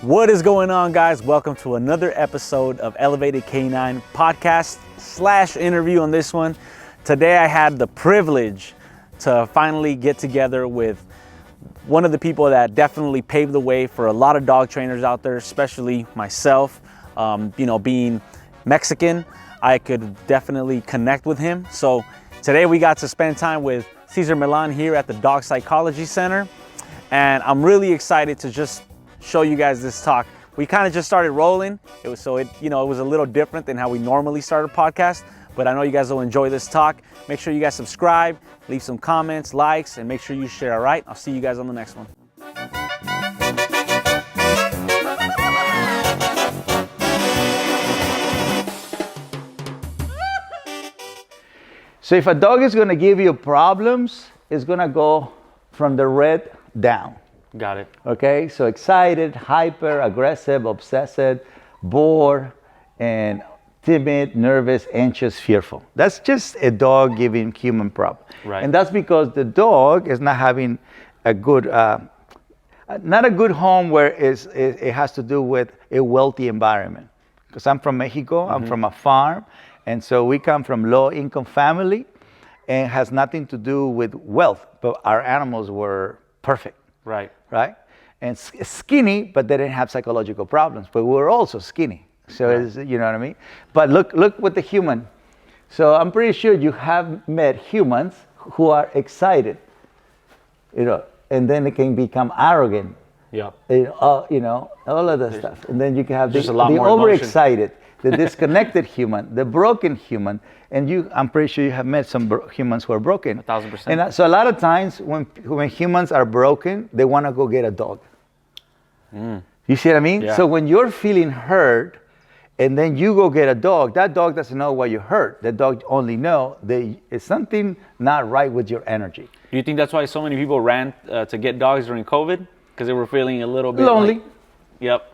What is going on, guys? Welcome to another episode of Elevated Canine podcast / interview on this one. Today I had the privilege to finally get together with one of the people that definitely paved the way for a lot of dog trainers out there, especially myself. Being Mexican, I could definitely connect with him. So today we got to spend time with Cesar Millan here at the Dog Psychology Center. And I'm really excited to just show you guys this talk. We kind of just started rolling. It was a little different than how we normally start a podcast, but I know you guys will enjoy this talk. Make sure you guys subscribe, leave some comments, likes, and make sure you share, all right? I'll see you guys on the next one. So if a dog is going to give you problems, it's going to go from the red down. Got it. Okay, so excited, hyper, aggressive, obsessive, bored, and timid, nervous, anxious, fearful. That's just a dog giving human problem. Right. And that's because the dog is not having a good, not a good home where it has to do with a wealthy environment. Because I'm from Mexico, I'm from a farm, and so we come from low-income family, and it has nothing to do with wealth, but our animals were perfect. Right? And skinny, but they didn't have psychological problems. But we were also skinny. So, you know what I mean? But look with the human. So I'm pretty sure you have met humans who are excited, and then they can become arrogant. Yeah. All of that stuff. And then you can have the emotion. overexcited, the disconnected human, the broken human. And I'm pretty sure you have met some humans who are broken. 1,000%. And so a lot of times when humans are broken, they want to go get a dog. You see what I mean? Yeah. So when you're feeling hurt, and then you go get a dog, that dog doesn't know why you hurt. The dog only knows it's something not right with your energy. Do you think that's why so many people ran to get dogs during COVID? Because they were feeling a little bit lonely. Yep.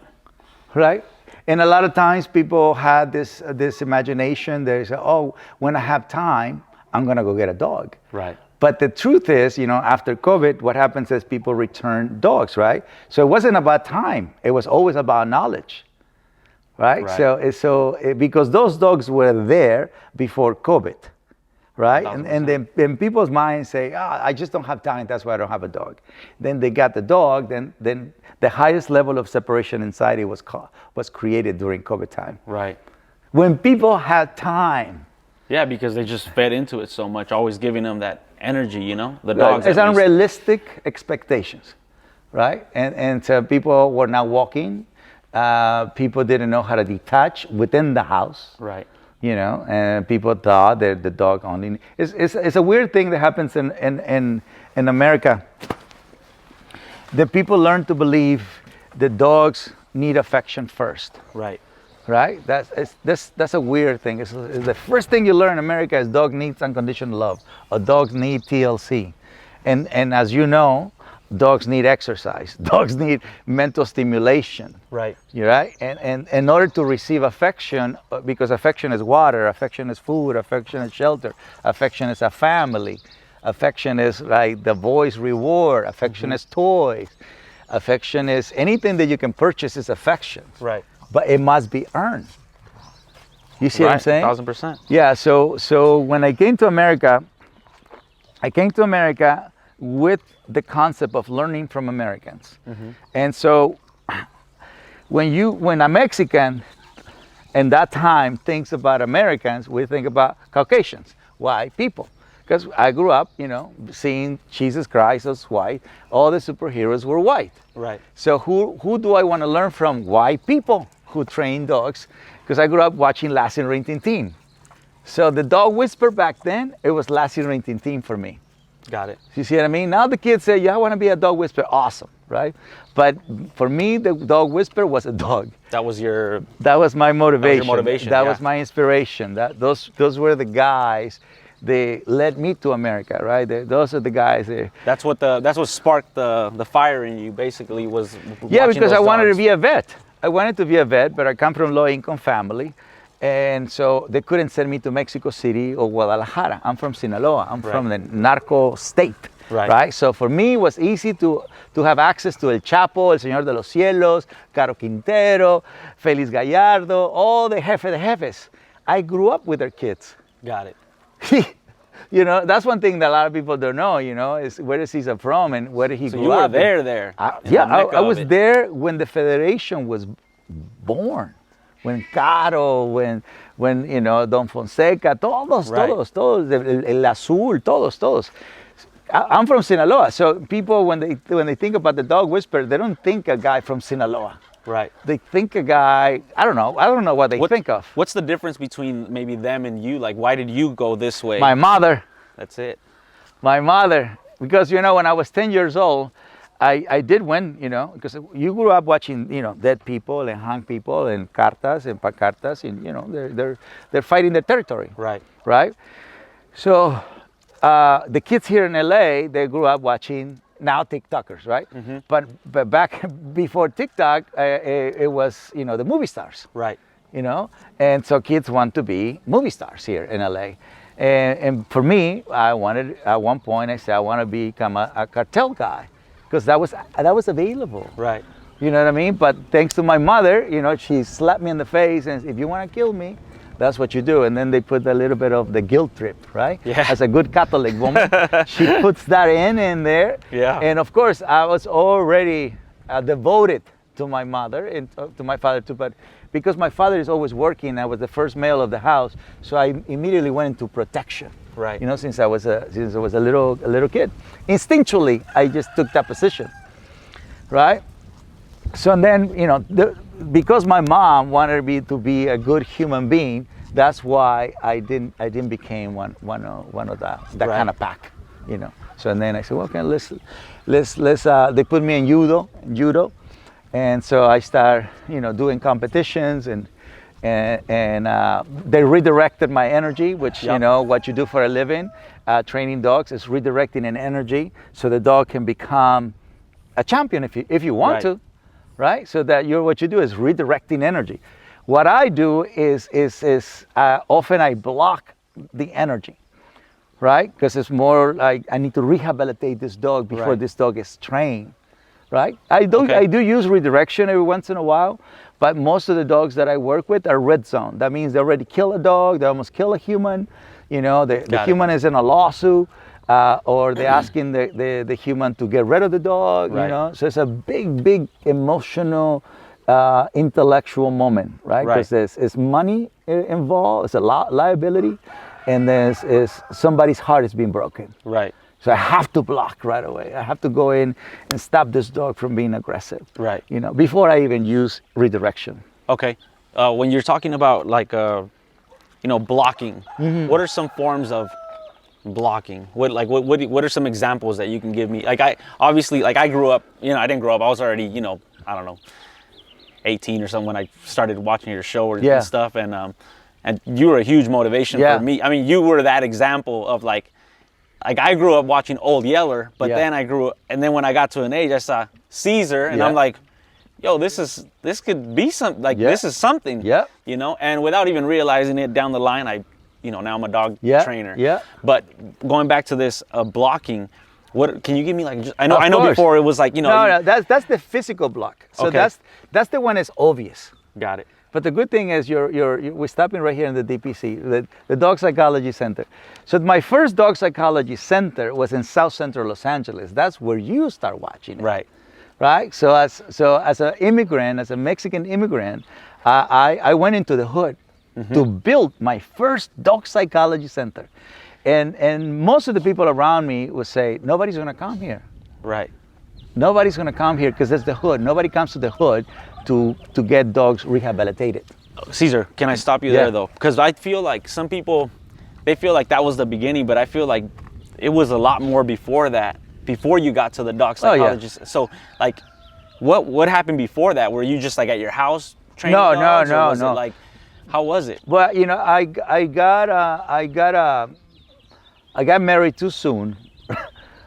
Right? And a lot of times people had this imagination. They say, oh, when I have time, I'm going to go get a dog. Right. But the truth is, after COVID, what happens is people return dogs, right? So it wasn't about time. It was always about knowledge, right? Because those dogs were there before COVID, right? And then people's minds say, I just don't have time. That's why I don't have a dog. Then they got the dog. Then the highest level of separation anxiety was created during COVID time. Right. When people had time. Yeah, because they just fed into it so much, always giving them that energy, the dogs. It's unrealistic expectations, right? And so people were not walking. People didn't know how to detach within the house. Right. And people thought that the dog only. It's a weird thing that happens in America. The people learn to believe that dogs need affection first. Right. Right? That's a weird thing. It's the first thing you learn in America is dog needs unconditional love, or dogs need TLC. And as you know, dogs need exercise. Dogs need mental stimulation. Right. You're right? And in order to receive affection, because affection is water, affection is food, affection is shelter, affection is a family, affection is the voice reward, affection is toys, affection is anything that you can purchase is affection. Right. But it must be earned. You see what I'm saying? 1,000%. Yeah, so when I came to America, with the concept of learning from Americans. And so when a Mexican in that time thinks about Americans, we think about Caucasians, white people. Because I grew up, seeing Jesus Christ as white. All the superheroes were white. Right. So who do I want to learn from? White people who train dogs. Because I grew up watching Lassie and Rin Tin Tin. So the dog whisper back then, it was Lassie and Rin Tin Tin for me. Got it. You see what I mean? Now the kids say, yeah, I want to be a dog whisperer. Awesome, right? But for me, the dog whisperer was a dog. That was my motivation. That was my motivation. That yeah. was my inspiration. Those were the guys. They led me to America, right? Those are the guys. That's what sparked the fire in you. Basically, was yeah, because I wanted dogs. to be a vet. I wanted to be a vet, but I come from a low-income family, and so they couldn't send me to Mexico City or Guadalajara. I'm from Sinaloa. I'm from the narco state. right? So for me, it was easy to have access to El Chapo, El Señor de los Cielos, Caro Quintero, Félix Gallardo, all the jefes. I grew up with their kids. Got it. You know, that's one thing that a lot of people don't know, you know, is where is Cesar from and where did he grow up. So you were there. I was there when the Federation was born. When Caro, when you know, Don Fonseca, todos, El Azul, todos. I'm from Sinaloa, so people, when they think about the dog whisperer, they don't think a guy from Sinaloa. Right. They think a guy, I don't know what they think of. What's the difference between maybe them and you? Like, why did you go this way? My mother. That's it. My mother. Because, you know, when I was 10 years old, I did win, you know, because you grew up watching, you know, dead people and hung people and cartas and pancartas, and, you know, they're fighting their territory. Right. Right? So the kids here in LA, they grew up watching now TikTokers, right? Mm-hmm. But back before TikTok, it was, you know, the movie stars. Right. You know, and so kids want to be movie stars here in LA. And for me, I wanted, at one point, I said, I want to become a cartel guy, because that was available. Right. You know what I mean? But thanks to my mother, you know, she slapped me in the face and said, if you want to kill me, that's what you do. And then they put a little bit of the guilt trip, right? Yeah. As a good Catholic woman, she puts that in there. Yeah. And of course, I was already devoted to my mother and to my father too. But because my father is always working, I was the first male of the house, so I immediately went into protection. Right. You know, since I was a little kid, instinctually, I just took that position. Right. So then, you know, because my mom wanted me to be a good human being, that's why I didn't become one of that right. kind of pack, you know. So and then I said, well, okay, let's they put me in judo, and so I started, you know, doing competitions and they redirected my energy, which yep. you know what you do for a living, training dogs is redirecting an energy so the dog can become a champion if you want right. to. Right, so that what you do is redirecting energy. What I do is often I block the energy, right? Because it's more like I need to rehabilitate this dog before right. this dog is trained, right? I do use redirection every once in a while, but most of the dogs that I work with are red zone. That means they already kill a dog, they almost kill a human. You know, the human is in a lawsuit. Or they're asking the human to get rid of the dog, right. you know. So it's a big emotional, intellectual moment, right? Because there's money involved, it's a liability, and there's somebody's heart is being broken. Right. So I have to block right away. I have to go in and stop this dog from being aggressive. Right. You know, before I even use redirection. Okay. When you're talking about like, you know, blocking, mm-hmm. what are some forms of blocking? What are some examples that you can give me? Like I grew up, you know, I didn't grow up, I was already, you know, I don't know, 18 or something when I started watching your show and stuff, and you were a huge motivation for me. I mean, you were that example of like I grew up watching Old Yeller, but then then when I got to an age, I saw Cesar, and I'm like, yo, this could be something, like this is something, you know, and without even realizing it down the line, you know, now I'm a dog trainer. Yeah. But going back to this blocking, what can you give me like? I know before it was like, you know. No, that's the physical block. So that's the one that's obvious. Got it. But the good thing is we're stopping right here in the DPC, the Dog Psychology Center. So my first Dog Psychology Center was in South Central Los Angeles. That's where you start watching it. Right. Right. So as an immigrant, as a Mexican immigrant, I went into the hood. Mm-hmm. to build my first dog psychology center. And most of the people around me would say, nobody's going to come here. Right. Nobody's going to come here because it's the hood. Nobody comes to the hood to get dogs rehabilitated. Cesar, can I stop you there though? Because I feel like some people, they feel like that was the beginning, but I feel like it was a lot more before that, before you got to the dog psychologist. Oh, yeah. So like, what happened before that? Were you just like at your house training dogs? No. Like, how was it? Well, you know, I got married too soon,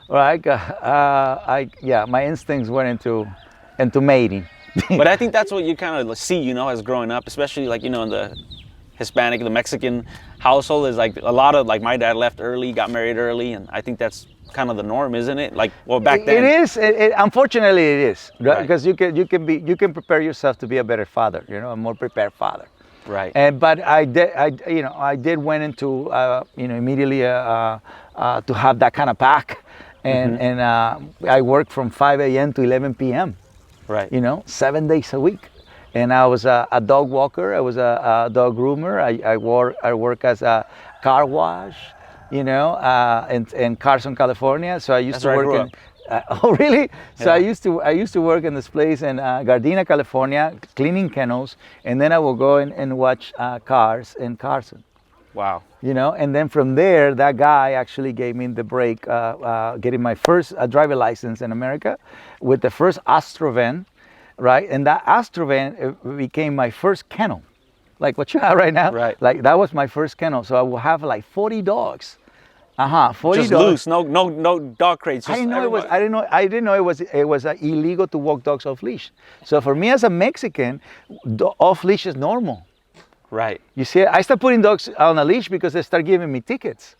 right? My instincts went into mating. But I think that's what you kind of see, you know, as growing up, especially like, you know, in the Hispanic, the Mexican household is like a lot of, like my dad left early, got married early, and I think that's kind of the norm, isn't it? Like, well, back then. It is. Unfortunately, it is. Right? Right. Because you can prepare yourself to be a better father. You know, a more prepared father. Right. But I did went into immediately to have that kind of pack, and I worked from 5 a.m. to 11 p.m. Right. 7 days a week, and I was a dog walker. I was a dog groomer. I work as a car wash, in Carson, California. So I used That's to where I work grew in. up. Oh really? So Yeah. I used to work in this place in Gardena, California, cleaning kennels, and then I will go and watch cars in Carson. Wow. And then from there, that guy actually gave me the break, getting my first driver license in America with the first Astrovan, right? And that Astrovan became my first kennel, like what you have right now. Right. Like that was my first kennel. So I will have like 40 dogs. 40 Just dogs. loose, no dog crates. I Just didn't know everybody. I didn't know it was illegal to walk dogs off leash. So for me as a Mexican, off leash is normal. Right. You see, I started putting dogs on a leash because they start giving me tickets.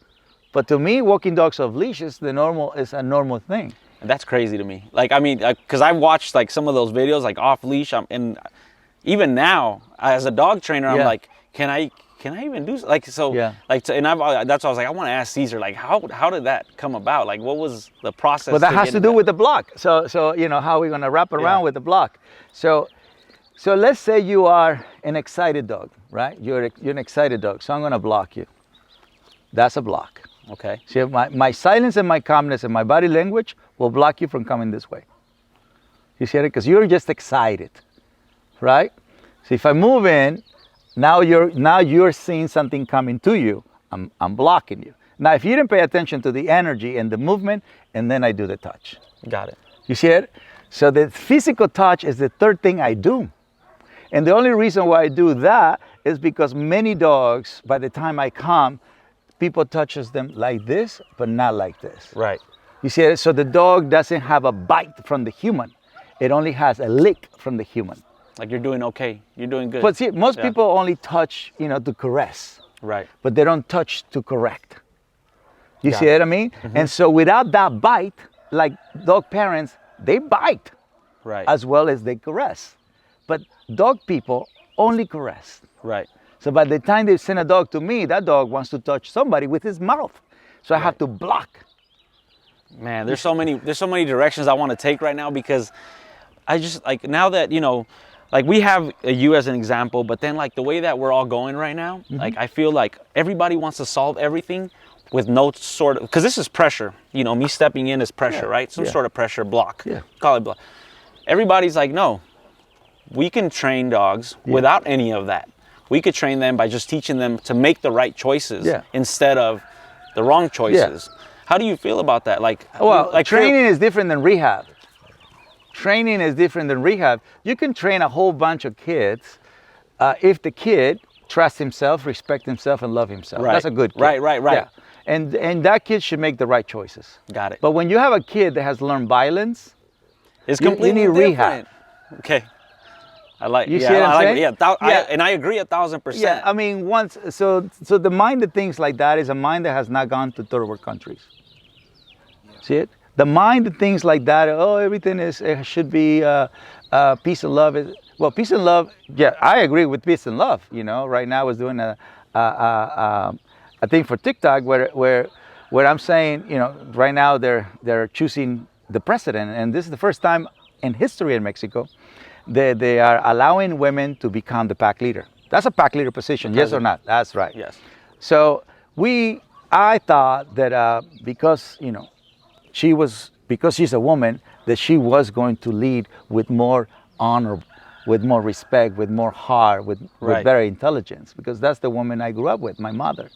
But to me, walking dogs off leash is a normal thing. And that's crazy to me. Like, I mean, because I've watched like some of those videos, like off leash. And even now, as a dog trainer, I'm Yeah. like, can I even do like so? Yeah. Like, and that's why I was like, I want to ask Cesar, like, how did that come about? Like, what was the process? Well, that has to getting do that? with the block. So how we're gonna wrap around with the block. So let's say you are an excited dog, right? You're an excited dog. So I'm gonna block you. That's a block. Okay. See, my silence and my calmness and my body language will block you from coming this way. You see it? Because you're just excited, right? So if I move in, now you're seeing something coming to you. I'm blocking you. Now, if you didn't pay attention to the energy and the movement, and then I do the touch. Got it. You see it? So the physical touch is the third thing I do. And the only reason why I do that is because many dogs, by the time I come, people touches them like this, but not like this. Right. You see it? So the dog doesn't have a bite from the human. It only has a lick from the human. Like you're doing okay. You're doing good. But see, most Yeah. people only touch, to caress, Right. but they don't touch to correct. You Got see it. what I mean? And so without that bite, like dog parents, they bite Right. as well as they caress. But dog people only caress. Right. So by the time they send a dog to me, that dog wants to touch somebody with his mouth. So I have to block. Man, there's so many directions I want to take right now because I just like now that like we have you as an example, but then like the way that we're all going right now, like I feel like everybody wants to solve everything with no sort of, because this is pressure. Me stepping in is pressure, Yeah, right? Some yeah. sort of pressure block. Yeah. Call it block. Everybody's like, no, we can train dogs without any of that. We could train them by just teaching them to make the right choices instead of the wrong choices. How do you feel about that? Like, Well, training is different than rehab. Training is different than rehab. You can train a whole bunch of kids if the kid trusts himself, respects himself, and loves himself. Right. That's a good kid. Right. Yeah. And that kid should make the right choices. Got it. But when you have a kid that has learned violence, It's you completely need different. rehab. Okay. I like. You yeah, see what I'm I like, saying? Yeah, and I agree 1,000%. yeah, I mean, so the mind that thinks like that is a mind that has not gone to third world countries. See it? The mind that thinks like that, everything should be peace and love. Well, peace and love, yeah, I agree with peace and love. Right now I was doing a thing for TikTok where I'm saying, right now they're choosing the president, and this is the first time in history in Mexico they are allowing women to become the pack leader. That's a pack leader position, yes or not? That's right. Yes. So I thought that because she's a woman, that she was going to lead with more honor, with more respect, with more heart, with better intelligence, because that's the woman I grew up with, my mother.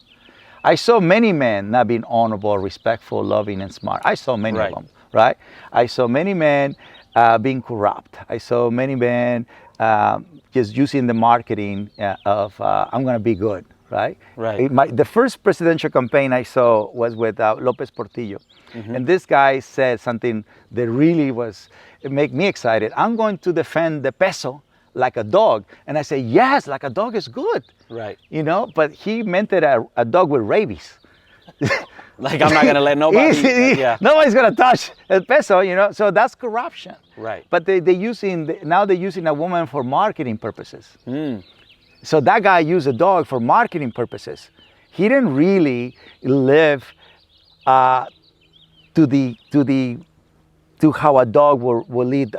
I saw many men not being honorable, respectful, loving, and smart. I saw many of them, right? I saw many men being corrupt. I saw many men just using the marketing of I'm going to be good, right? Right. The first presidential campaign I saw was with López Portillo. And this guy said something that really make me excited. I'm going to defend the peso like a dog. And I say, yes, like a dog is good. Right. But he meant it a dog with rabies. Like, I'm not gonna let nobody. Yeah. Nobody's gonna touch El Peso, you know. So that's corruption. Right. But now they're using a woman for marketing purposes. Mm. So that guy used a dog for marketing purposes. He didn't really live to how a dog will lead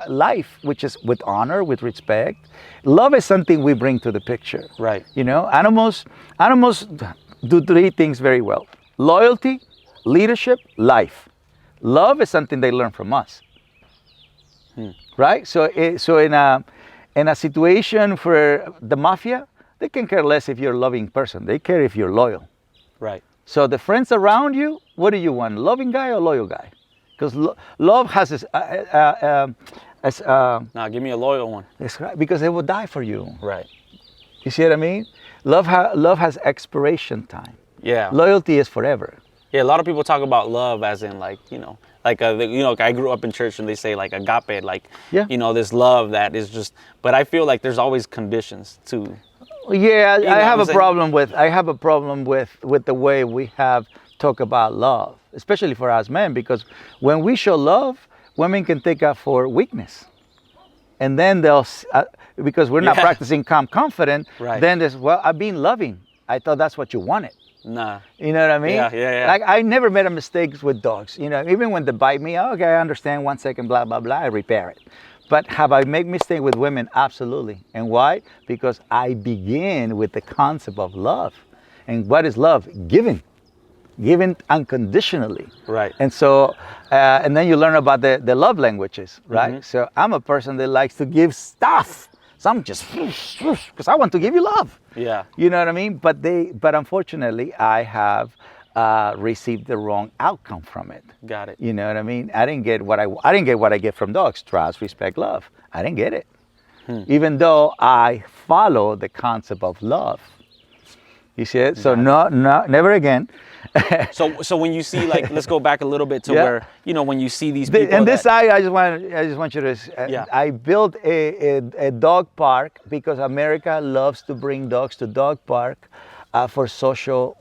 life, which is with honor, with respect. Love is something we bring to the picture. Right. You know, animals do three things very well: loyalty, leadership, life. Love is something they learn from us. Right? So in a situation for the mafia, they can care less if you're a loving person. They care if you're loyal. Right. So the friends around you, what do you want? Loving guy or loyal guy? Because love has this. Now, give me a loyal one. Because they will die for you. Right. You see what I mean? Love has expiration time. Yeah. Loyalty is forever. Yeah. A lot of people talk about love as in, like, you know, like I grew up in church and they say like agape, like, Yeah. you know, this love that is just. But I feel like there's always conditions too. Yeah, You know I have what a I'm problem with the way we have talk about love, especially for us men, because when we show love, women can take that for weakness, and then they'll because we're not Yeah. practicing calm confident. Right. Then there's, well, I've been loving. I thought that's what you wanted. Nah. You know what I mean? Yeah. Like, I never made a mistake with dogs. You know, even when they bite me, okay, I understand. 1 second, blah blah blah, I repair it. But have I made mistake with women? Absolutely. And why? Because I begin with the concept of love. And what is love? Giving unconditionally. Right. And so, and then you learn about the love languages, right? Mm-hmm. So I'm a person that likes to give stuff. Some just, because I want to give you love. Yeah. You know what I mean? But unfortunately, I have received the wrong outcome from it. Got it. You know what I mean? I didn't get what I get from dogs: trust, respect, love. I didn't get it, even though I follow the concept of love. You see it? So no, never again. So when you see, like, let's go back a little bit to Yeah. where, you know, when you see these people. And this that, I just want you to. Yeah. I built a dog park because America loves to bring dogs to dog park for social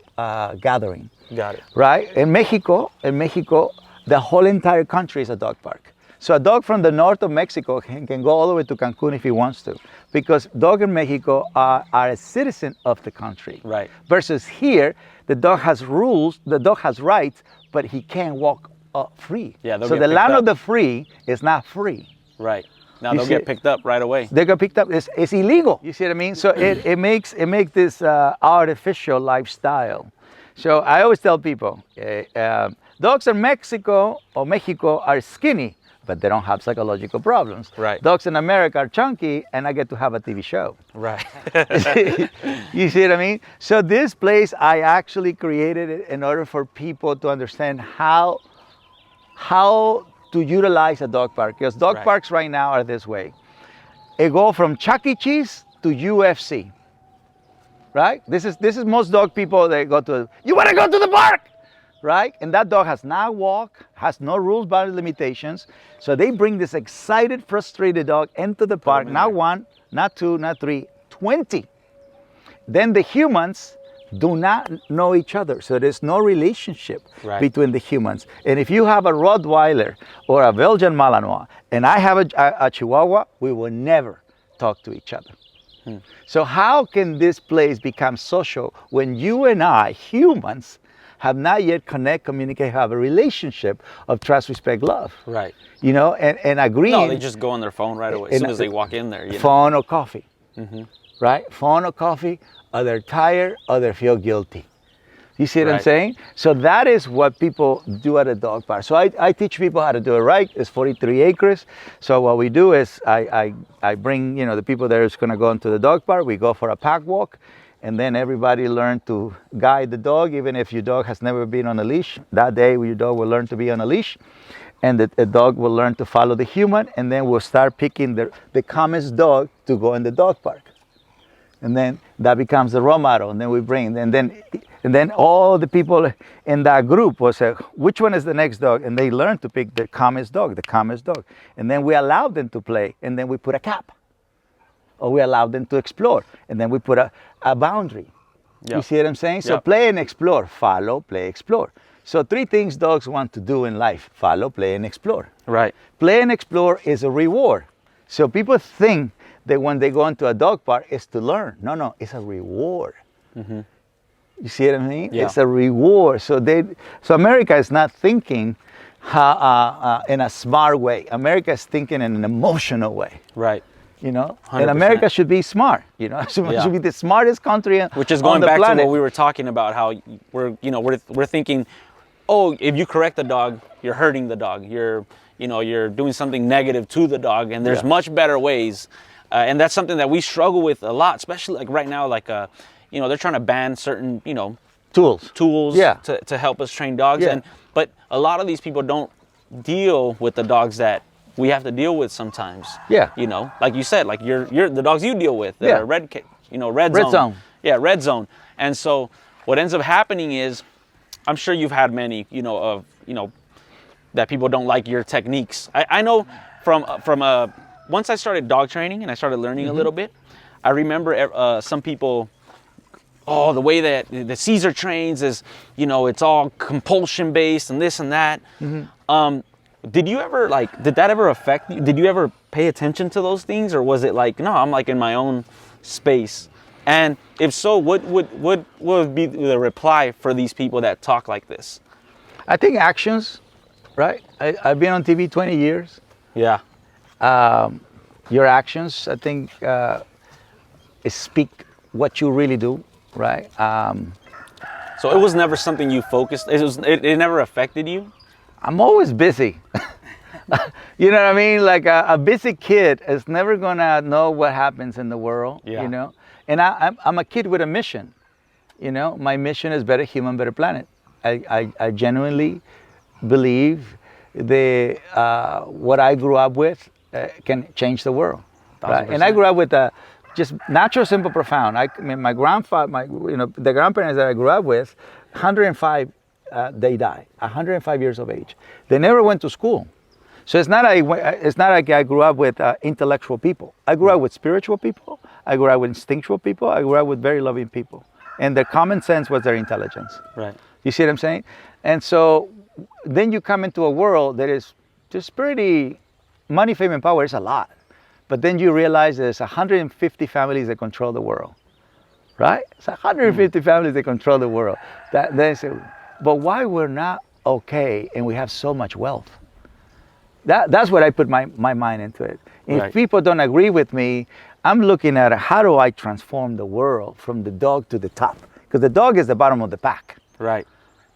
gathering. Got it. Right? In Mexico, the whole entire country is a dog park. So a dog from the north of Mexico can go all the way to Cancun if he wants to, because dog in Mexico are a citizen of the country. Right. Versus here, the dog has rules, the dog has rights, but he can't walk free. Yeah, they'll so get the picked land up. of the free is not free. Right. Now You they'll see get it? picked up right away. They got picked up. It's illegal. You see what I mean? So it makes this artificial lifestyle. So I always tell people, dogs in Mexico are skinny, but they don't have psychological problems. Right. Dogs in America are chunky, and I get to have a TV show. Right. You see what I mean? So this place, I actually created it in order for people to understand how to utilize a dog park. Because dog Right. parks right now are this way. It go from Chuck E. Cheese to UFC. Right? This is most dog people, they go to, you want to go to the park? Right? And that dog has not walked, has no rules, boundaries, limitations. So they bring this excited, frustrated dog into the park. in Not there. 1, not 2, not 3, 20. Then the humans do not know each other. So there's no relationship Right. between the humans. And if you have a Rottweiler or a Belgian Malinois, and I have a Chihuahua, we will never talk to each other. So how can this place become social when you and I, humans, have not yet connect, communicate, have a relationship of trust, respect, love? Right. You know, and agreeing. No, they just go on their phone right away as soon as they walk in there. You know? Phone or coffee. Right? Phone or coffee, or they're tired, or they feel guilty. You see what I'm Right. saying? So that is what people do at a dog park. So I teach people how to do it right. It's 43 acres. So what we do is I bring, you know, the people that is going to go into the dog park. We go for a pack walk, and then everybody learn to guide the dog, even if your dog has never been on a leash. That day, your dog will learn to be on a leash, and the dog will learn to follow the human, and then we'll start picking the calmest dog to go in the dog park. And then that becomes the role model, and then we bring, and then all the people in that group will say, which one is the next dog? And they learn to pick the calmest dog. And then we allow them to play, and then we put a cap. Or we allow them to explore, and then we put a boundary. Yep. You see what I'm saying? So Yep. play and explore. Follow, play, explore. So 3 things dogs want to do in life: follow, play, and explore. Right. Play and explore is a reward. So people think that when they go into a dog park, it's to learn. No, it's a reward. You see what I mean? Yeah. It's a reward. So America is not thinking in a smart way. America is thinking in an emotional way. Right. You know, 100%. and America should be smart. You know, it should be the smartest country Which is on going the back planet. to what we were talking about, how we're thinking, oh, if you correct the dog, you're hurting the dog. You're doing something negative to the dog, and there's much better ways. And that's something that we struggle with a lot, especially like right now, like they're trying to ban certain tools to help us train dogs. Yeah. But a lot of these people don't deal with the dogs that we have to deal with sometimes. Yeah. Like you said, like you're the dogs you deal with that are red zone. Yeah, red zone. And so what ends up happening is, I'm sure you've had many, that people don't like your techniques. I know from once I started dog training and I started learning a little bit, I remember some people, the way that the Cesar trains is, it's all compulsion based and this and that. Did that ever affect you? Did you ever pay attention to those things, or was it like, no, I'm like in my own space? And if so, what would be the reply for these people that talk like this? I think actions, right? I've been on TV 20 years. Yeah. Your actions, I think, speak what you really do, right? So it was never something you focused. It never affected you. I'm always busy. You know what I mean? Like a busy kid is never gonna know what happens in the world. Yeah. And I'm a kid with a mission. My mission is better human, better planet. I genuinely believe that what I grew up with can change the world. Right? And I grew up with just natural, simple, profound. I mean, my grandfather, the grandparents that I grew up with, 105. They died, 105 years of age. They never went to school. So it's not like I grew up with intellectual people. I grew up with spiritual people. I grew up with instinctual people. I grew up with very loving people. And their common sense was their intelligence. Right. You see what I'm saying? And so then you come into a world that is just pretty, money, fame, and power is a lot. But then you realize there's 150 families that control the world. Right? It's 150 families that control the world. But why we're not okay and we have so much wealth? That's what I put my mind into it. If people don't agree with me, I'm looking at how do I transform the world from the dog to the top? Because the dog is the bottom of the pack. Right.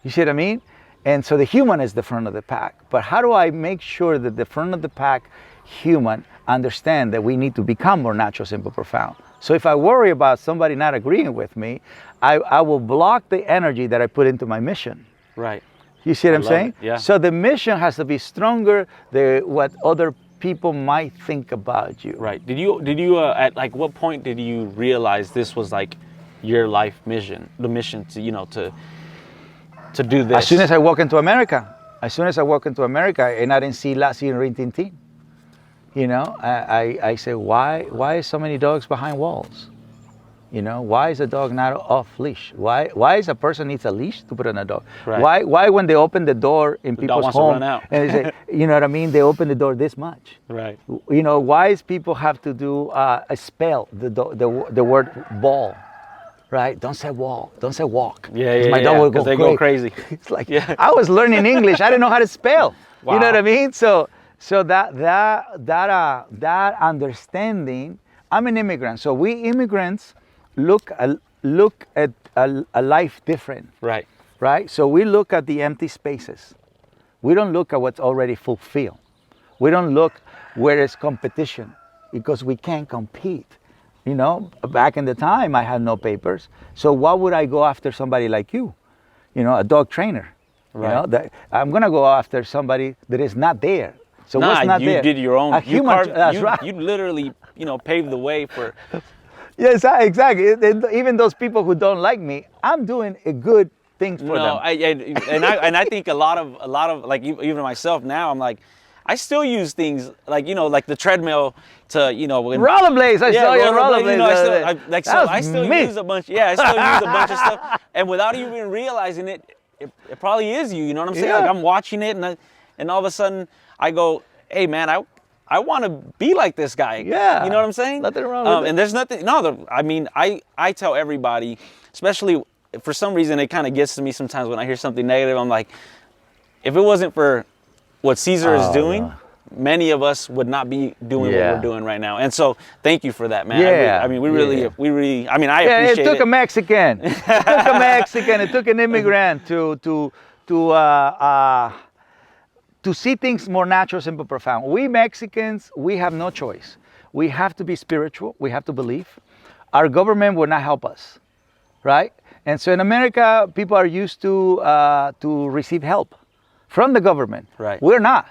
You see what I mean? And so the human is the front of the pack. But how do I make sure that the front of the pack human understand that we need to become more natural, simple, profound? So if I worry about somebody not agreeing with me, I will block the energy that I put into my mission. Right. You see what I'm saying? It. Yeah. So the mission has to be stronger than what other people might think about you. Right. Did you at like what point did you realize this was like your life mission, the mission to do this? As soon as I walk into America, and I didn't see Lassie and Rin Tin Tin. I say, why is so many dogs behind walls? Why is a dog not off leash? Why is a person needs a leash to put on a dog? Right. Why when they open the door in people's home and they say, you know what I mean? They open the door this much. Right. Why is people have to do a spell the word ball? Right? Don't say wall. Don't say walk. Yeah. My dog will go crazy. They go crazy. It's like I was learning English. I didn't know how to spell. Wow. You know what I mean? So that understanding. I'm an immigrant, so we immigrants look at a life different. Right. Right. So we look at the empty spaces. We don't look at what's already fulfilled. We don't look where there's competition because we can't compete. Back in the time I had no papers. So why would I go after somebody like you? A dog trainer. Right. That I'm gonna go after somebody that is not there. So what's not you there? did your own. That's right. You literally, paved the way for. Yes, exactly. Even those people who don't like me, I'm doing a good thing for them. And I think a lot of like even myself now, I'm like, I still use things like, like the treadmill to, rollerblades. I saw you rollerblades. I still use a bunch. Yeah, I still use a bunch of stuff, and without even realizing it, it probably is you. You know what I'm saying? Yeah. Like I'm watching it, and all of a sudden I go, hey man, I want to be like this guy. Yeah. You know what I'm saying? Nothing wrong with it. And there's nothing. No, I mean, I tell everybody, especially for some reason, it kind of gets to me sometimes when I hear something negative. I'm like, if it wasn't for what Cesar is doing, many of us would not be doing what we're doing right now. And so, thank you for that, man. Yeah. We really. I mean, I appreciate it. It took a Mexican. It took an immigrant to see things more natural, simple, profound. We Mexicans, we have no choice. We have to be spiritual. We have to believe. Our government will not help us, right? And so in America, people are used to receive help from the government. Right. We're not.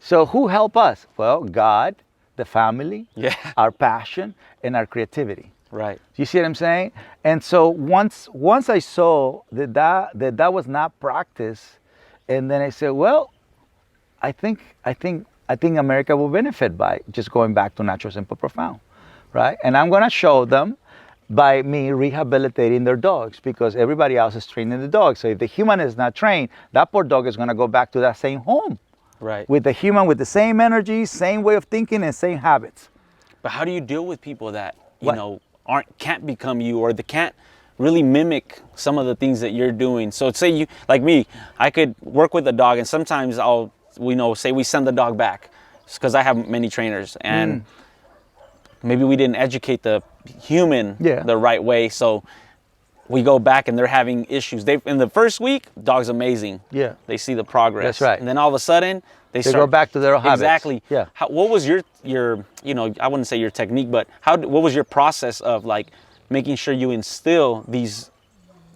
So who help us? Well, God, the family, our passion, and our creativity. Right. You see what I'm saying? And so once I saw that was not practice, and then I said, well, I think America will benefit by just going back to natural, simple, profound, right? And I'm gonna show them by me rehabilitating their dogs, because everybody else is training the dog. So if the human is not trained, that poor dog is gonna go back to that same home. Right. With the human, with the same energy, same way of thinking, and same habits. But how do you deal with people that can't become you, or they can't really mimic some of the things that you're doing? So say you, like me, I could work with a dog, and sometimes say we send the dog back, because I have many trainers, and maybe we didn't educate the human the right way. So we go back and they're having issues. In the first week, dog's amazing. Yeah. They see the progress. That's right. And then all of a sudden, they go back to their habits. Exactly. Yeah. What was your I wouldn't say your technique, but what was your process of like making sure you instill these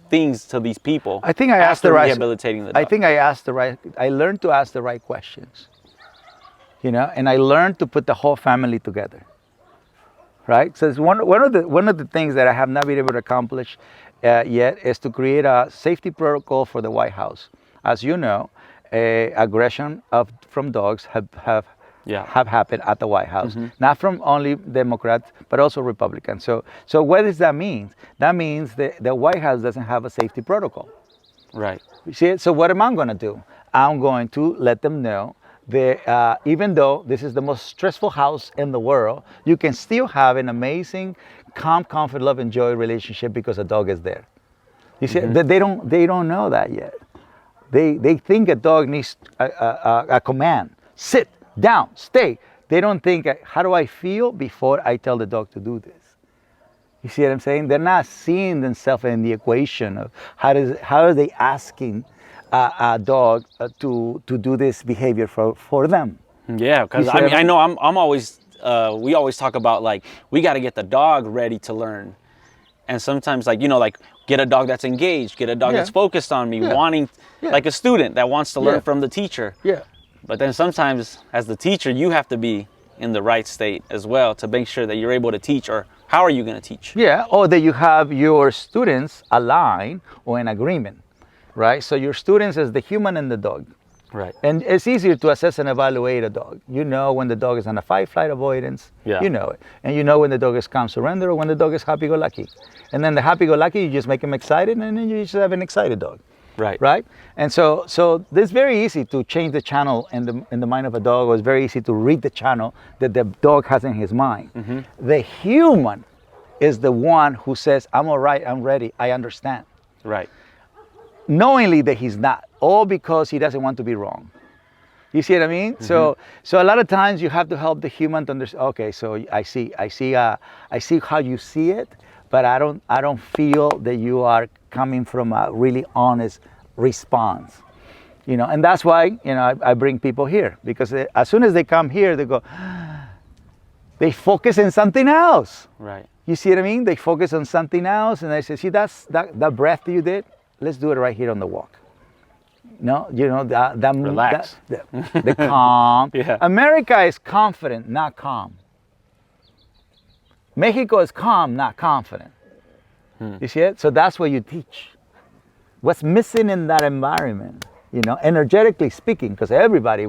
things to these people? I think I asked the right. Rehabilitating the dog. I think I learned to ask the right questions. And I learned to put the whole family together. Right. So it's one of the things that I have not been able to accomplish yet is to create a safety protocol for the White House. As you know, aggression from dogs have happened at the White House, not from only Democrats but also Republicans. So what does that mean? That means the White House doesn't have a safety protocol. Right. You see, so what am I going to do? I'm going to let them know that even though this is the most stressful house in the world, you can still have an amazing, calm, comfort, love, and joy relationship because a dog is there. You see, they don't know that yet. They think a dog needs a command. Sit down, stay. They don't think, how do I feel before I tell the dog to do this? You see what I'm saying? They're not seeing themselves in the equation of how are they asking a dog to do this behavior for them. Yeah, because I know I'm always we always talk about like we got to get the dog ready to learn, and sometimes like get a dog that's engaged, get a dog that's focused on me, wanting like a student that wants to learn from the teacher. Yeah. But then sometimes as the teacher you have to be in the right state as well to make sure that you're able to teach, or how are you going to teach? Yeah, or that you have your students aligned or in agreement. Right? So your students is the human and the dog. Right. And it's easier to assess and evaluate a dog. You know when the dog is on a fight, flight, avoidance. Yeah. You know it. And you know when the dog is calm, surrender, or when the dog is happy-go-lucky. And then the happy-go-lucky, you just make him excited, and then you just have an excited dog. Right. Right? And so it's very easy to change the channel in the mind of a dog, or it's very easy to read the channel that the dog has in his mind. The human is the one who says, I'm all right, I'm ready, I understand. Right. Knowingly that he's not, all because he doesn't want to be wrong. You see what I mean? So a lot of times you have to help the human to understand. Okay, so I see how you see it, but I don't feel that you are coming from a really honest response. And that's why I bring people here, because as soon as they come here, they go, they focus on something else. Right. You see what I mean? They focus on something else, and I say, see, that breath you did. Let's do it right here on the walk. No, that relax. The calm. Yeah. America is confident, not calm. Mexico is calm, not confident. You see it? So that's what you teach. What's missing in that environment energetically speaking, because everybody,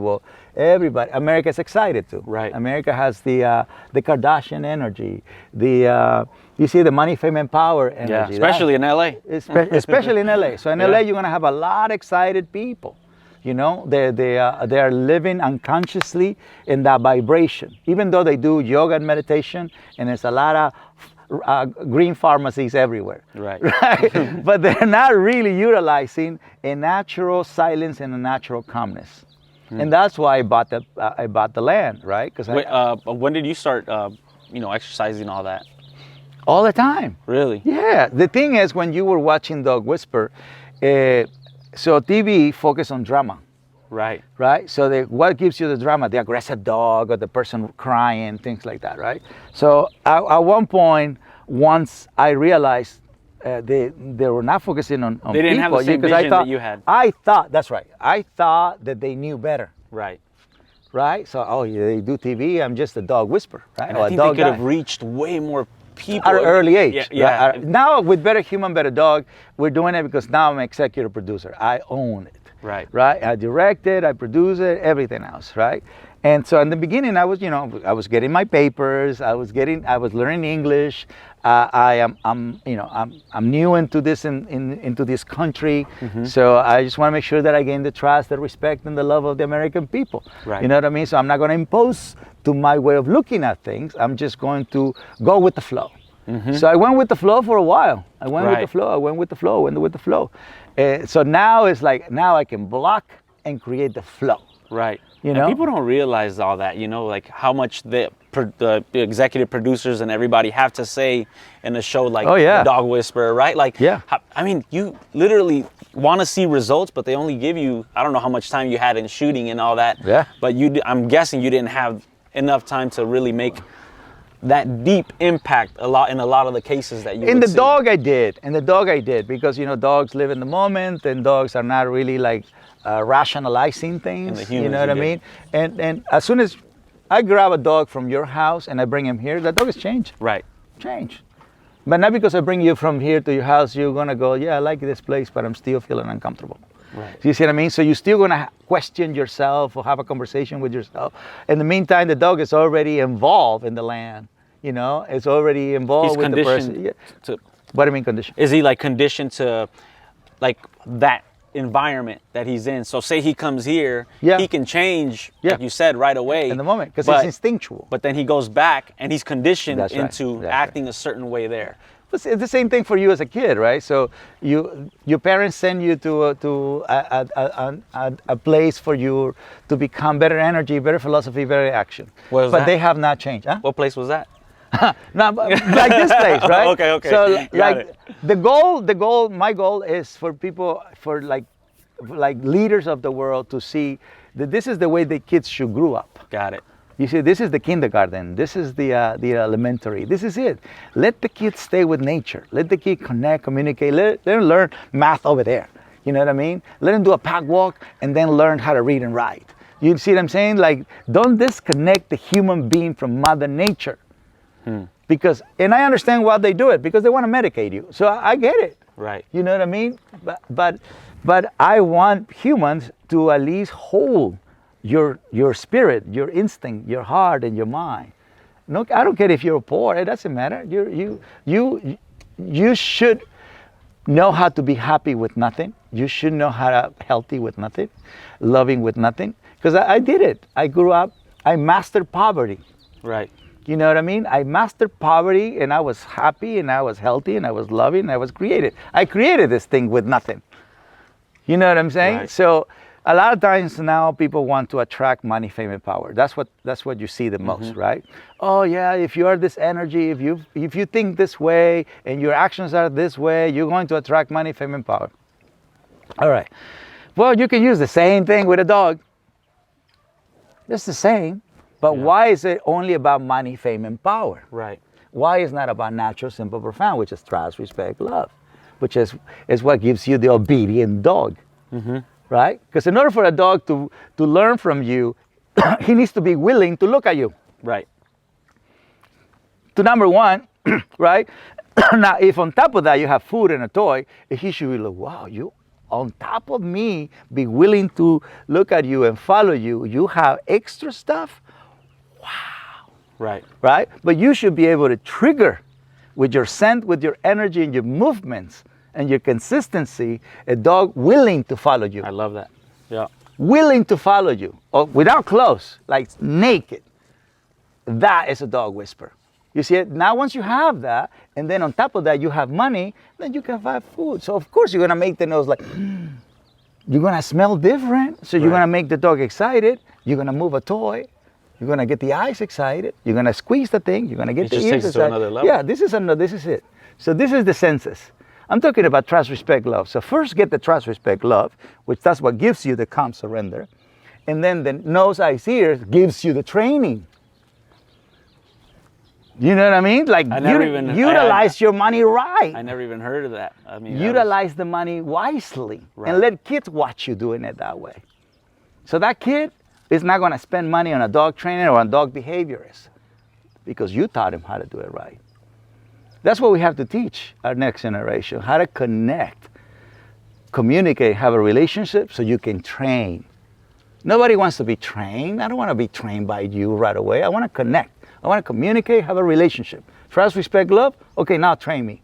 America's excited too. Right. America has the Kardashian energy, you see the money, fame, and power energy. Yeah, especially in LA. Especially in LA. So in LA, you're gonna have a lot of excited people. They are living unconsciously in that vibration. Even though they do yoga and meditation, and there's a lot of green pharmacies everywhere. Right. Right? But they're not really utilizing a natural silence and a natural calmness. And that's why I bought the land, right? Because when did you start, exercising all that? all the time. Really? Yeah. The thing is, when you were watching Dog Whisper, so TV focus on drama. Right. Right? So what gives you the drama? The aggressive dog or the person crying, things like that, right? So at one point, once I realized they were not focusing on They didn't people, have the same because vision that you had. I thought, that's right. I thought that they knew better. Right. Right? So, yeah, they do TV, I'm just a dog whisperer, right? And Or I a think they dog could guy. have reached way more people. At an early age. Yeah. Right? Now with Better Human, Better Dog, we're doing it because now I'm executive producer. I own it. Right. Right? I direct it, I produce it, everything else, right? And so in the beginning, I was getting my papers, I was learning English. I'm new into this into this country, so I just want to make sure that I gain the trust, the respect, and the love of the American people. Right. You know what I mean? So I'm not going to impose to my way of looking at things. I'm just going to go with the flow. So I went with the flow for a while. I went with the flow. So now it's like, now I can block and create the flow. Right. You And know? people don't realize all that, like how much the executive producers and everybody have to say in a show like Dog Whisperer, right? Like, you literally want to see results, but they only give you, I don't know how much time you had in shooting and all that. Yeah. But I'm guessing you didn't have enough time to really make that deep impact in a lot of the cases that you In would the see. dog I did, because dogs live in the moment, and dogs are not really like rationalizing things. You know what I mean? And as soon as I grab a dog from your house and I bring him here, that dog is changed. Right. Changed. But not because I bring you from here to your house, you're gonna go, yeah, I like this place, but I'm still feeling uncomfortable. Right. You see what I mean? So you're still gonna question yourself or have a conversation with yourself. In the meantime, the dog is already involved in the land. It's already involved with the person. Yeah. To, What do you mean conditioned? is he like conditioned to like that environment that he's in? So say he comes here, he can change, like you said, right away. In the moment, because it's instinctual. But then he goes back and he's conditioned That's right. into That's acting a certain way there. It's the same thing for you as a kid, right? So your parents send you to a place for you to become better energy, better philosophy, better action. But they have not changed. Huh? What place was that? No, like this place, right? Okay. So Got it. my goal is for people, for like leaders of the world to see that this is the way the kids should grow up. Got it. You see, this is the kindergarten. This is the elementary. This is it. Let the kids stay with nature. Let the kid connect, communicate. Let them learn math over there. You know what I mean? Let them do a pack walk and then learn how to read and write. You see what I'm saying? Like, don't disconnect the human being from Mother Nature. Because, and I understand why they do it, because they want to medicate you. So I get it. Right. You know what I mean? But I want humans to at least hold your spirit, your instinct, your heart, and your mind. No, I don't care if you're poor. It doesn't matter. You should know how to be happy with nothing. You should know how to be healthy with nothing, loving with nothing. Because I did it. I grew up. I mastered poverty. Right. You know what I mean? I mastered poverty, and I was happy, and I was healthy, and I was loving, and I was created. I created this thing with nothing. You know what I'm saying? Right. So a lot of times now people want to attract money, fame, and power. That's what you see the most, right? Oh yeah, if you are this energy, if you think this way and your actions are this way, you're going to attract money, fame, and power. All right. Well, you can use the same thing with a dog. It's the same. But why is it only about money, fame, and power? Right. Why is not about natural, simple, profound, which is trust, respect, love, which is what gives you the obedient dog, right? Because in order for a dog to learn from you, he needs to be willing to look at you. Right. To number one, right? Now, if on top of that you have food and a toy, he should be like, wow, on top of me, be willing to look at you and follow you, you have extra stuff. Right. Right? But you should be able to trigger with your scent, with your energy and your movements and your consistency, a dog willing to follow you. I love that. Yeah. Willing to follow you, or without clothes, like naked. That is a dog whisper. You see it? Now once you have that, and then on top of that you have money, then you can buy food. So of course you're gonna make the nose like, you're gonna smell different. So you're gonna make the dog excited. You're gonna move a toy. You're gonna get the eyes excited. You're gonna squeeze the thing. You're gonna get the ears excited. It just takes it to another level. Yeah, this is it. So this is the senses. I'm talking about trust, respect, love. So first get the trust, respect, love, which that's what gives you the calm surrender. And then the nose, eyes, ears gives you the training. You know what I mean? Like utilize your money right. I never even heard of that. I mean, utilize the money wisely and let kids watch you doing it that way. So that kid is not going to spend money on a dog trainer or a dog behaviorist because you taught him how to do it right. That's what we have to teach our next generation, how to connect, communicate, have a relationship so you can train. Nobody wants to be trained. I don't want to be trained by you right away. I want to connect. I want to communicate, have a relationship. Trust, respect, love. Okay, now train me.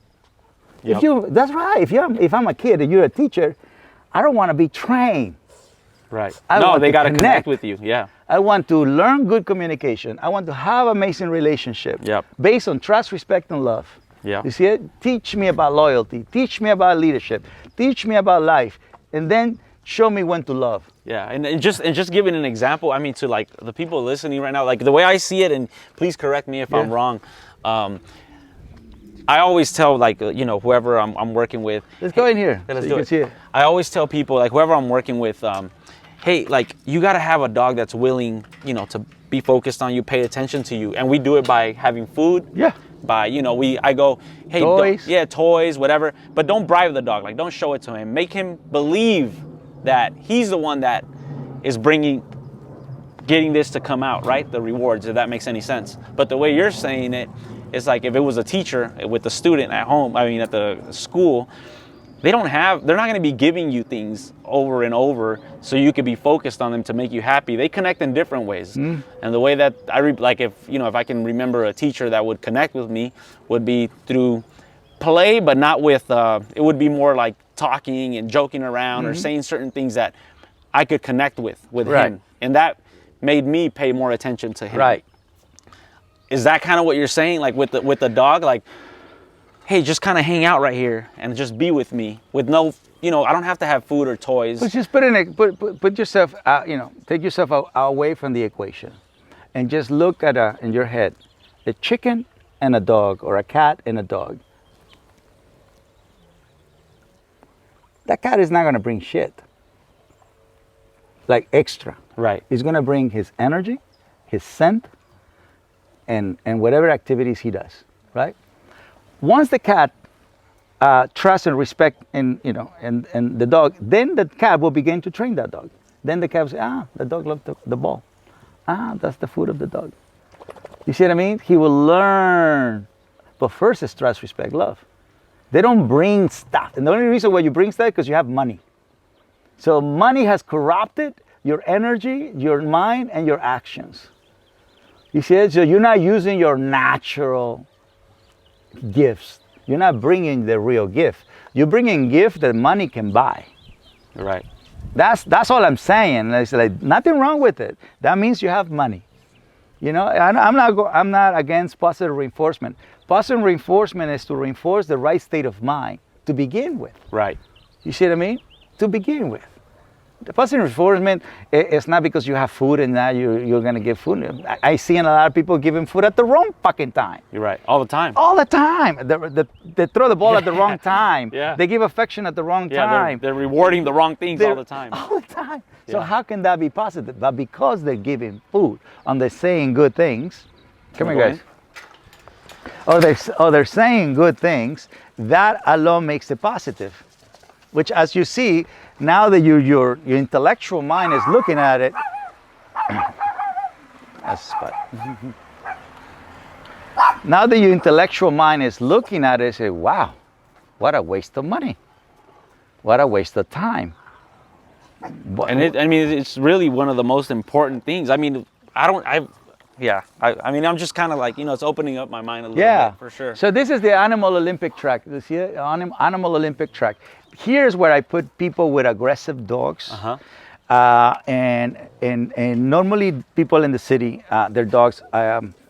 Yep. That's right. If I'm a kid and you're a teacher, I don't want to be trained. Right. No, they got to connect with you. Yeah. I want to learn good communication. I want to have amazing relationship. Yep. Based on trust, respect, and love. Yeah. You see it? Teach me about loyalty. Teach me about leadership. Teach me about life. And then show me when to love. Yeah, and just giving an example, I mean, to like the people listening right now, like the way I see it, and please correct me if I'm wrong. I always tell like, whoever I'm working with. Let's go in here. Let's do it. See it. I always tell people, like whoever I'm working with, hey, like you got to have a dog that's willing, to be focused on you, pay attention to you. And we do it by having food. Yeah. By, I go, hey, toys. Toys, whatever. But don't bribe the dog. Like don't show it to him. Make him believe that he's the one that is getting this to come out, right? The rewards, if that makes any sense. But the way you're saying it is like if it was a teacher with the student at home, at the school, they're not going to be giving you things over and over so you could be focused on them to make you happy. They connect in different ways. And the way that if I can remember a teacher that would connect with me would be through play, but not with, it would be more like talking and joking around or saying certain things that I could connect with him. And that made me pay more attention to him. Right. Is that kind of what you're saying? Like with the dog, like, hey, just kind of hang out right here and just be with me with no, I don't have to have food or toys. But just put yourself out, take yourself away from the equation and just look at in your head, a chicken and a dog or a cat and a dog. That cat is not going to bring shit. Like extra. Right. He's going to bring his energy, his scent, and whatever activities he does, right? Once the cat trusts and respect and the dog, then the cat will begin to train that dog. Then the cat will say, the dog loves the ball. That's the food of the dog. You see what I mean? He will learn. But first is trust, respect, love. They don't bring stuff. And the only reason why you bring stuff is because you have money. So money has corrupted your energy, your mind, and your actions. You see it? So you're not using your natural gifts. You're not bringing the real gift. You're bringing gift that money can buy. Right. That's all I'm saying. It's like nothing wrong with it. That means you have money. I'm not against positive reinforcement. Positive reinforcement is to reinforce the right state of mind to begin with. Right. You see what I mean? To begin with. The positive reinforcement is not because you have food and now you're going to give food. I see a lot of people giving food at the wrong fucking time. You're right. All the time. All the time. They throw the ball at the wrong time. Yeah. They give affection at the wrong time. They're rewarding the wrong things all the time. All the time. Yeah. So how can that be positive? But because they're giving food and they're saying good things. Come here, guys. They're saying good things. That alone makes it positive. Which, as you see, now that your intellectual mind is looking at it, that's a spot. Now that your intellectual mind is looking at it, say, wow, what a waste of money. What a waste of time. And I mean, it's really one of the most important things. I mean, I mean, I'm just kind of like, it's opening up my mind a little bit, for sure. So this is the Animal Olympic track. You see it? Animal Olympic track. Here's where I put people with aggressive dogs. And normally people in the city, their dogs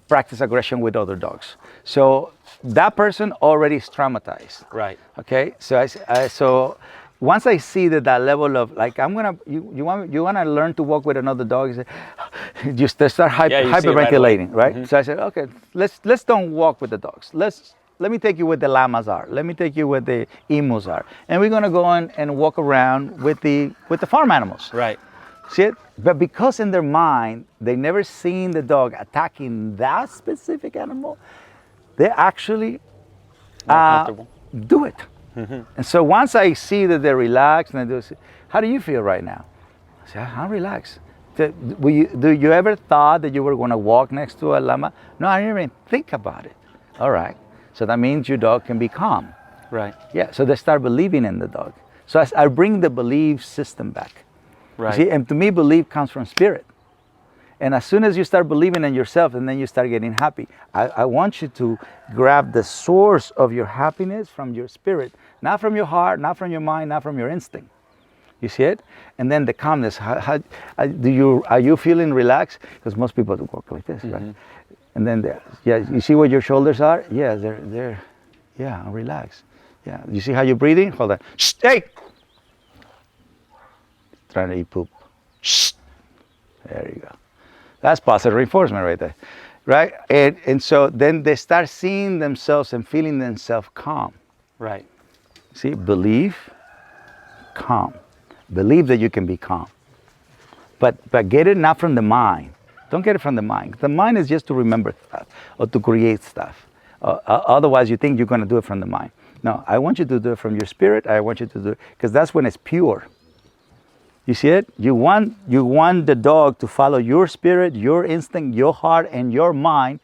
practice aggression with other dogs. So that person already is traumatized. Right. Okay. So once I see that level of like, you want to learn to walk with another dog, you start hyperventilating, right? So I said, okay, let's don't walk with the dogs. Let me take you where the llamas are. Let me take you where the emus are, and we're gonna go on and walk around with the farm animals. Right. See it? But because in their mind they never seen the dog attacking that specific animal, they actually do it. And so once I see that they're relaxed, and I do say, how do you feel right now? I say, I'm relaxed. Do you ever thought that you were going to walk next to a llama? No, I didn't even think about it. All right. So that means your dog can be calm. Right. Yeah. So they start believing in the dog. So I bring the belief system back. Right. You see, and to me, belief comes from spirit. And as soon as you start believing in yourself, and then you start getting happy, I want you to grab the source of your happiness from your spirit, not from your heart, not from your mind, not from your instinct. You see it? And then the calmness. Are you feeling relaxed? Because most people walk like this, right? And then, you see where your shoulders are? Yeah, I'm relaxed. Yeah, you see how you're breathing? Hold on. Shh, hey! Trying to eat poop. Shh. There you go. That's positive reinforcement right there, right? And so then they start seeing themselves and feeling themselves calm. Right. See, believe, calm. Believe that you can be calm. But get it not from the mind. Don't get it from the mind. The mind is just to remember stuff or to create stuff. Otherwise, you think you're going to do it from the mind. No, I want you to do it from your spirit. I want you to do it because that's when it's pure. You see it? You want the dog to follow your spirit, your instinct, your heart, and your mind,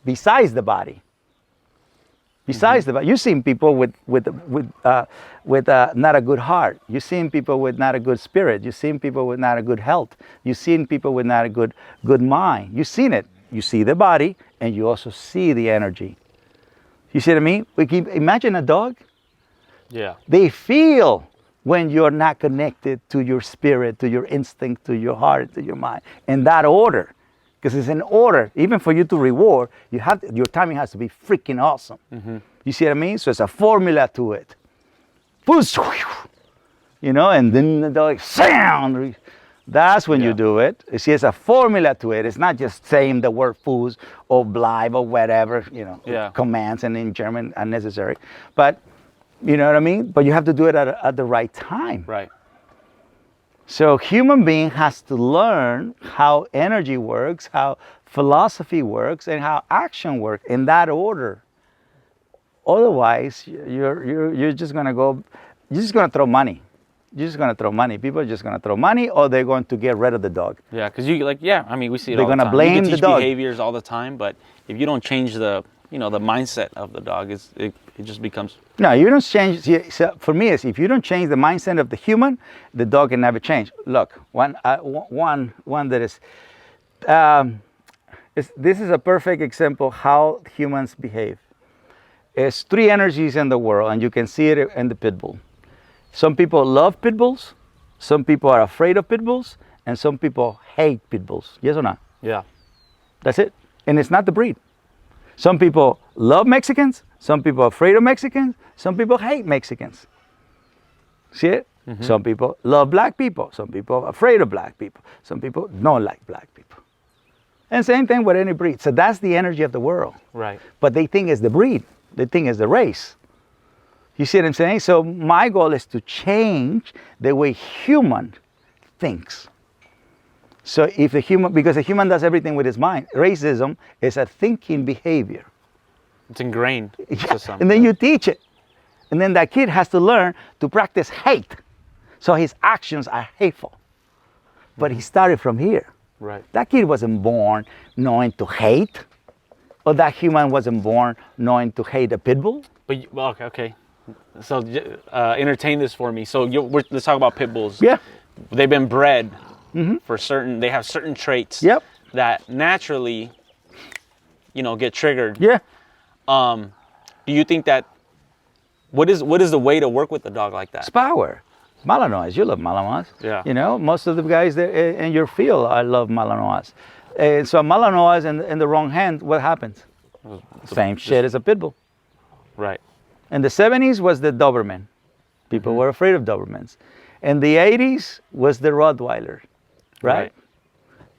besides the body. Besides the body, you've seen people with not a good heart. You've seen people with not a good spirit. You've seen people with not a good health. You've seen people with not a good mind. You've seen it. You see the body, and you also see the energy. You see what I mean? Imagine a dog. Yeah. They feel when you're not connected to your spirit, to your instinct, to your heart, to your mind, in that order. Because it's an order, even for you to reward, your timing has to be freaking awesome. You see what I mean? So it's a formula to it. And then the dog sound. That's when you do it. You see, it's a formula to it. It's not just saying the word foods or bleib or whatever, commands, and in German unnecessary. But you know what I mean? But you have to do it at the right time. Right. So human being has to learn how energy works, how philosophy works, and how action works in that order. Otherwise, you're just gonna throw money. You're just gonna throw money. People are just gonna throw money, or they're going to get rid of the dog. Yeah, because I mean, we see it they're all the time. They're gonna blame you can teach the dog. behaviors all the time, but if you don't change the mindset of the dog, it just becomes... No, you don't change. See, so for me, if you don't change the mindset of the human, the dog can never change. Look, one that is, this is a perfect example how humans behave. It's three energies in the world, and you can see it in the pit bull. Some people love pit bulls, some people are afraid of pit bulls, and some people hate pit bulls. Yes or not? Yeah. That's it. And it's not the breed. Some people love Mexicans, some people are afraid of Mexicans, some people hate Mexicans. See it? Some people love black people, some people are afraid of black people, some people don't like black people. And same thing with any breed. So that's the energy of the world. Right. But they think it's the breed, they think it's the race. You see what I'm saying? So my goal is to change the way human thinks. So because a human does everything with his mind, racism is a thinking behavior. It's ingrained. Yeah. And then you teach it. And then that kid has to learn to practice hate. So his actions are hateful. But he started from here. Right. That kid wasn't born knowing to hate. Or that human wasn't born knowing to hate a pit bull. But, okay. So entertain this for me. So let's talk about pit bulls. Yeah. They've been bred for certain. They have certain traits. Yep. That naturally, get triggered. Yeah. Do you think that? What is the way to work with a dog like that? It's power. Malinois. You love Malinois. Yeah. Most of the guys that in your field, I love Malinois. So a Malinois in the wrong hand, what happens? Same shit as a pit bull. Right. In the 70s was the Doberman. People were afraid of Dobermans. In the 80s was the Rottweiler, right?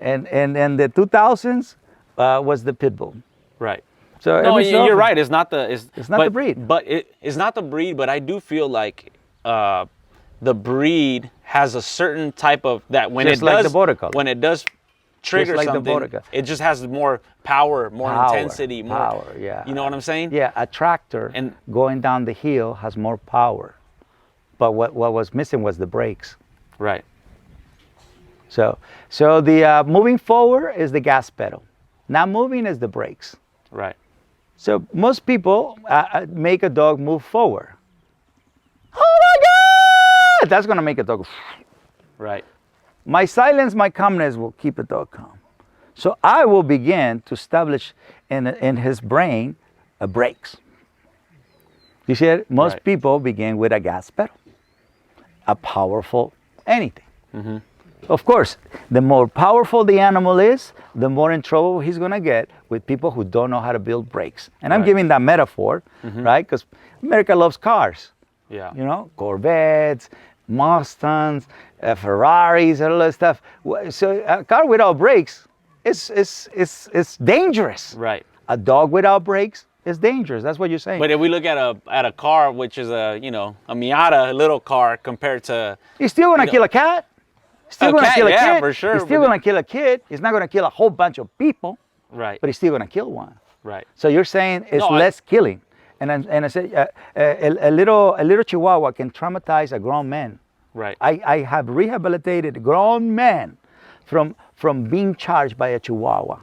And the 2000s was the pit bull. Right. So no, you're right. It's not the the breed. But it's not the breed. But I do feel like the breed has a certain type of that when Just it like does the border collie. when it does trigger Just like the something, border collie. it just has more power, more intensity, more power. Yeah. You know what I'm saying? Yeah, a tractor And- going down the hill has more power, but what was missing was the brakes. Right. So the moving forward is the gas pedal. Not moving is the brakes. Right. So most people make a dog move forward. Oh my God! That's gonna make a dog. Right. My silence, my calmness will keep a dog calm. So I will begin to establish in his brain brakes. You see it? Most Right. people begin with a gas pedal, a powerful anything. Of course, the more powerful the animal is, the more in trouble he's gonna get with people who don't know how to build brakes. And I'm Right. giving that metaphor, right? Because America loves cars. Yeah. Corvettes, Mustangs, Ferraris, and all that stuff. So a car without brakes is dangerous. Right. A dog without brakes is dangerous. That's what you're saying. But if we look at a car, which is a Miata, a little car compared to He's still gonna kill a cat. Still gonna cat, kill a yeah, kid. for sure, He's still but gonna kill a kid. He's not gonna kill a whole bunch of people, right. but he's still gonna kill one. Right. So you're saying it's No, less killing. And I said a little Chihuahua can traumatize a grown man. Right. I have rehabilitated grown men from being charged by a Chihuahua.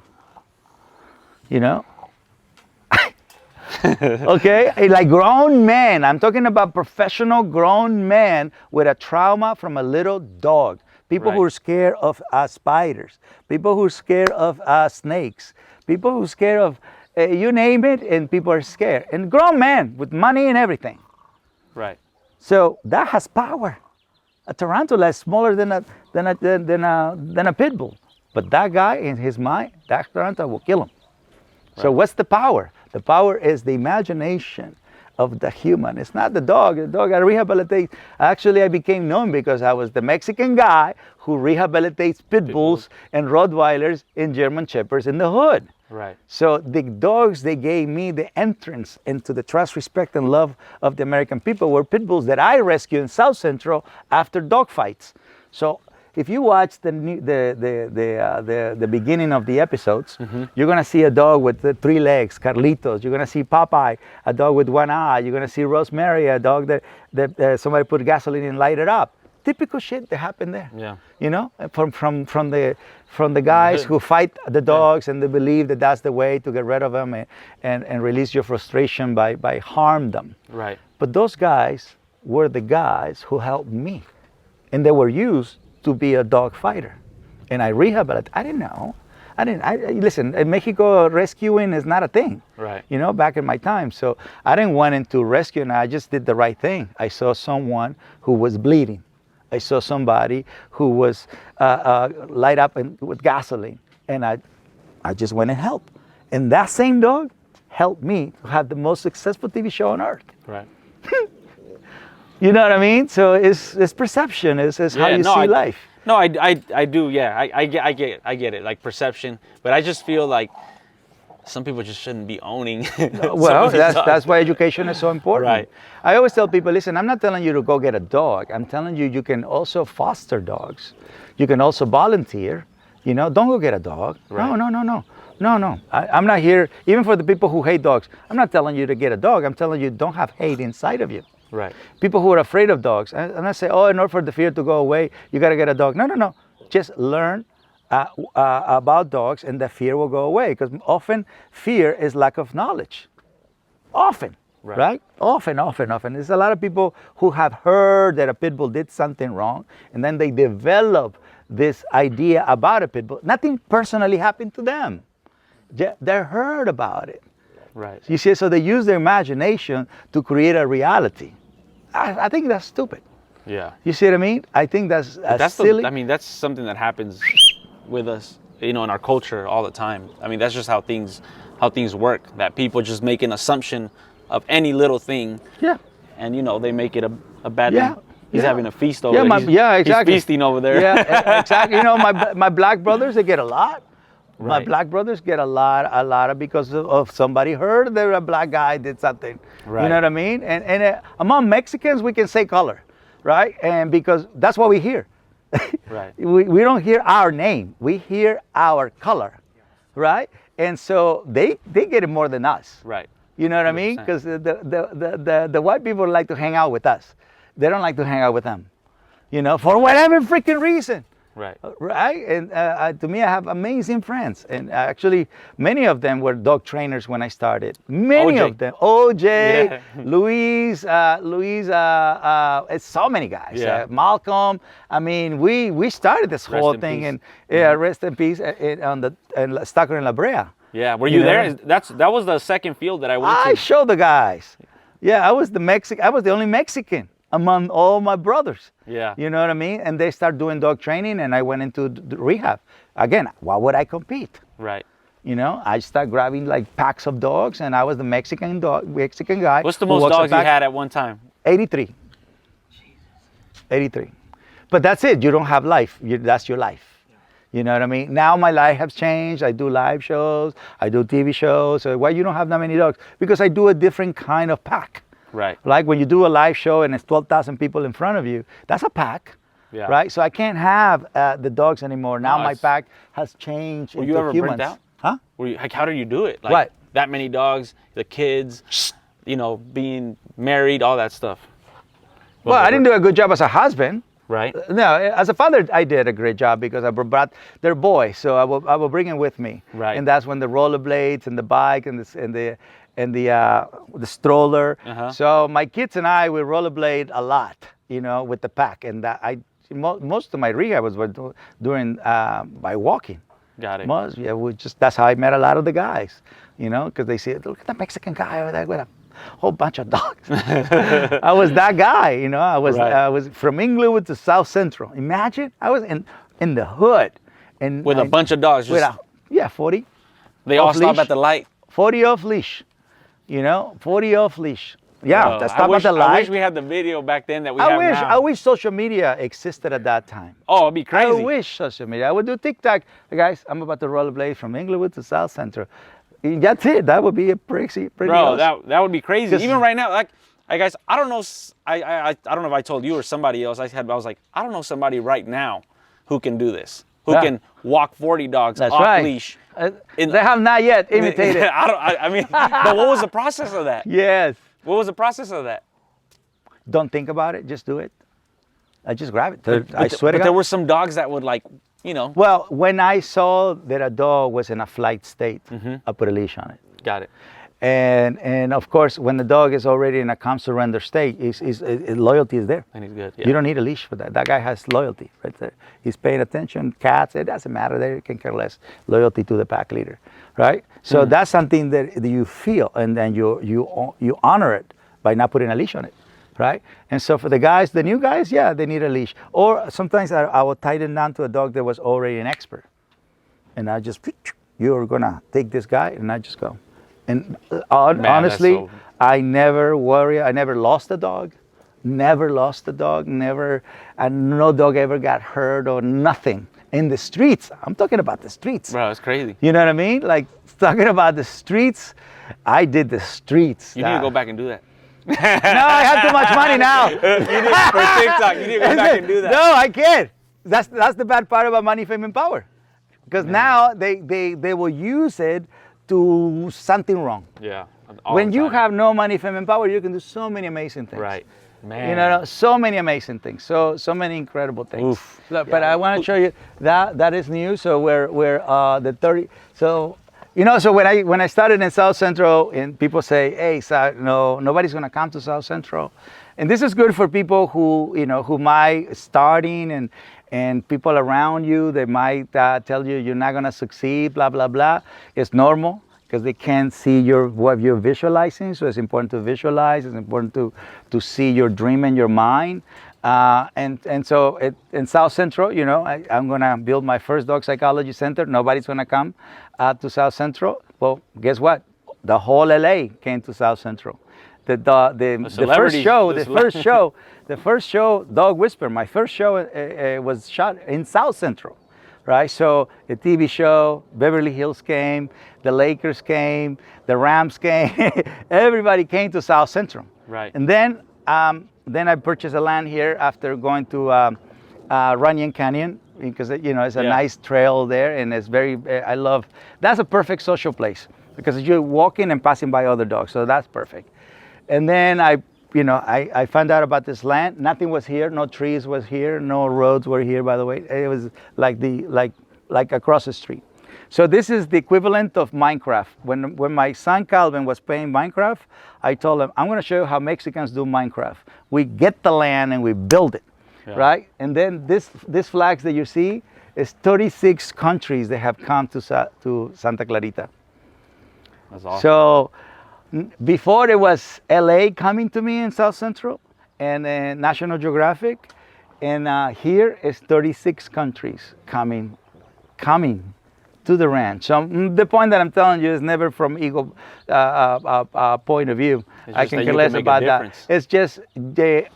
Okay, like grown men. I'm talking about professional grown men with a trauma from a little dog. People who Right. are scared of spiders. People who are scared of snakes. People who are scared of you name it, and people are scared. And grown men with money and everything. Right. So that has power. A tarantula is smaller than a pit bull, but that guy in his mind, that tarantula will kill him. So what's the power? The power is the imagination of the human. It's not the dog. The dog I rehabilitate. Actually, I became known because I was the Mexican guy who rehabilitates pit bulls and Rottweilers and German Shepherds in the hood. Right. So the dogs, they gave me the entrance into the trust, respect, and love of the American people were pit bulls that I rescued in South Central after dog fights. So if you watch the beginning of the episodes, you're gonna see a dog with the 3 legs, Carlitos. You're gonna see Popeye, a dog with 1 eye. You're gonna see Rosemary, a dog that somebody put gasoline and light it up. Typical shit that happened there. Yeah. From the guys who fight the dogs and they believe that that's the way to get rid of them and release your frustration by harm them. Right. But those guys were the guys who helped me, and they were used to be a dog fighter, and I rehabilitated. I didn't know. Listen, in Mexico, rescuing is not a thing. Right. Back in my time. So I didn't went into rescuing. I just did the right thing. I saw someone who was bleeding. I saw somebody who was light up with gasoline, and I just went and helped. And that same dog helped me to have the most successful TV show on earth. Right. You know what I mean? So it's perception. It's how you see life. No, I do. Yeah, I get it. Like perception, but I just feel like some people just shouldn't be owning. Well, that's why education is so important. Right. I always tell people, listen, I'm not telling you to go get a dog. I'm telling you, you can also foster dogs. You can also volunteer. Don't go get a dog. Right. No. I'm not here, even for the people who hate dogs. I'm not telling you to get a dog. I'm telling you, don't have hate inside of you. Right. People who are afraid of dogs, and I say, in order for the fear to go away, you got to get a dog. No. Just learn about dogs, and the fear will go away. Because often fear is lack of knowledge. Often. right? Often. There's a lot of people who have heard that a pit bull did something wrong, and then they develop this idea about a pit bull. Nothing personally happened to them. They heard about it. Right. You see, so they use their imagination to create a reality. I think that's stupid. Yeah. You see what I mean? I think that's silly. That's something that happens with us, in our culture all the time. I mean, that's just how things work. That people just make an assumption of any little thing. Yeah. And they make it a bad Yeah. thing. He's having a feast over there. Exactly. He's feasting over there. Yeah, exactly. My black brothers, they get a lot. Right. My black brothers get a lot because of somebody heard that a black guy did something. Right. You know what I mean? And among Mexicans, we can say color, right? And because that's what we hear. Right. We don't hear our name. We hear our color, right? And so they get it more than us. Right. You know what I mean? Because the white people like to hang out with us. They don't like to hang out with them, for whatever freaking reason. Right. Right. And to me, I have amazing friends, and actually, many of them were dog trainers when I started. Many OJ. of them, OJ, Yeah. Luis, it's so many guys. Yeah. Malcolm. I mean, we started this whole in thing, peace. and rest in peace, on Stockton and La Brea. Yeah. Were you know? there? That was the second field that I went I to. showed the guys. Yeah, I was the only Mexican among all my brothers. Yeah. You know what I mean? And they start doing dog training, and I went into the rehab. Again, why would I compete? Right. I started grabbing like packs of dogs, and I was the Mexican guy. What's the who most walks a dogs you pack. had at one time? 83. 83. But that's it. You don't have life. That's your life. You know what I mean? Now my life has changed. I do live shows. I do TV shows. So why you don't have that many dogs? Because I do a different kind of pack. Right. Like when you do a live show and it's 12,000 people in front of you, that's a pack. Yeah. Right? So I can't have the dogs anymore. Now No, my pack has changed Were into you ever humans. burnt out? Huh? How did you do it? Like What? that many dogs, the kids, being married, all that stuff. Well, I didn't do a good job as a husband. Right. No, as a father, I did a great job because I brought their boys, so I will bring them with me. Right. And that's when the rollerblades and the bike and the stroller. Uh-huh. So my kids and I we rollerblade a lot, with the pack, and most of my rehab was doing by walking. Got it. That's how I met a lot of the guys, because they say, look at the Mexican guy over there with a whole bunch of dogs. I was that guy, I was from Inglewood to South Central. Imagine, I was in the hood. And With a bunch of dogs. 40. They all off stop leash. at the light. 40 off leash, 40 off leash. Yeah, that's stop at the I light. wish we had the video back then that we have now. I wish social media existed at that time. Oh, it'd be crazy. I wish social media. I would do TikTok. Hey guys, I'm about to rollerblade from Inglewood to South Central. That's it. That would be a pretty Bro, awesome. that would be crazy. Even right now, like guys, I don't know. I don't know if I told you or somebody else. I was like, I don't know somebody right now who can do this. Who can walk 40 dogs That's off right. leash. They have not yet imitated. I mean, but what was the process of that? Yes. What was the process of that? Don't think about it. Just do it. I just grab it. I swear to But God. there were some dogs that would Well, when I saw that a dog was in a flight state, I put a leash on it. Got it. And of course, when the dog is already in a calm surrender state, loyalty is there. And he's good. Yeah. You don't need a leash for that. That guy has loyalty right there. He's paying attention. Cats, it doesn't matter. They can care less. Loyalty to the pack leader, right? So that's something that you feel, and then you honor it by not putting a leash on it, right? And so for the new guys, they need a leash. Or sometimes I will tie them down to a dog that was already an expert, and I just, you're gonna take this guy, and I just go. And honestly, I never worry. I never lost a dog. Never, and no dog ever got hurt or nothing in the streets. I'm talking about the streets. Bro, it's crazy. You know what I mean? Like talking about the streets. I did the streets. You need to go back and do that. No, I have too much money now. For TikTok, you need to go back and do that. No, I can't. That's the bad part about money, fame, and power. Because now they will use it to something wrong. Yeah. When you have no money, fame, and power, you can do so many amazing things. Right. Man. So many amazing things. So many incredible things. Oof. Look, but I want to show you that is new. So we're the 30. So So when I started in South Central, and people say, "Hey, no, nobody's gonna come to South Central," and this is good for people who might starting and people around you. They might tell you you're not gonna succeed, blah blah blah. It's normal because they can't see what you're visualizing. So it's important to visualize. It's important to see your dream in your mind. And so in South Central, I'm gonna build my first dog psychology center. Nobody's gonna come to South Central. Well, guess what? The whole LA came to South Central. The first show, Dog Whisper. My first show was shot in South Central, right? So the TV show, Beverly Hills came, the Lakers came, the Rams came. Everybody came to South Central. Right. And then I purchased a land here after going to Runyon Canyon because it's a nice trail there, and it's that's a perfect social place because you're walking and passing by other dogs, so that's perfect. And then I found out about this land. Nothing was here, no trees was here, no roads were here. By the way, it was like across the street. So this is the equivalent of Minecraft. When my son Calvin was playing Minecraft, I told him, I'm going to show you how Mexicans do Minecraft. We get the land and we build it, right? And then this flags that you see is 36 countries that have come to Santa Clarita. That's awesome. So before it was LA coming to me in South Central and National Geographic, and here is 36 countries coming to the ranch. So the point that I'm telling you is never from ego point of view. I can care less about that. It's just the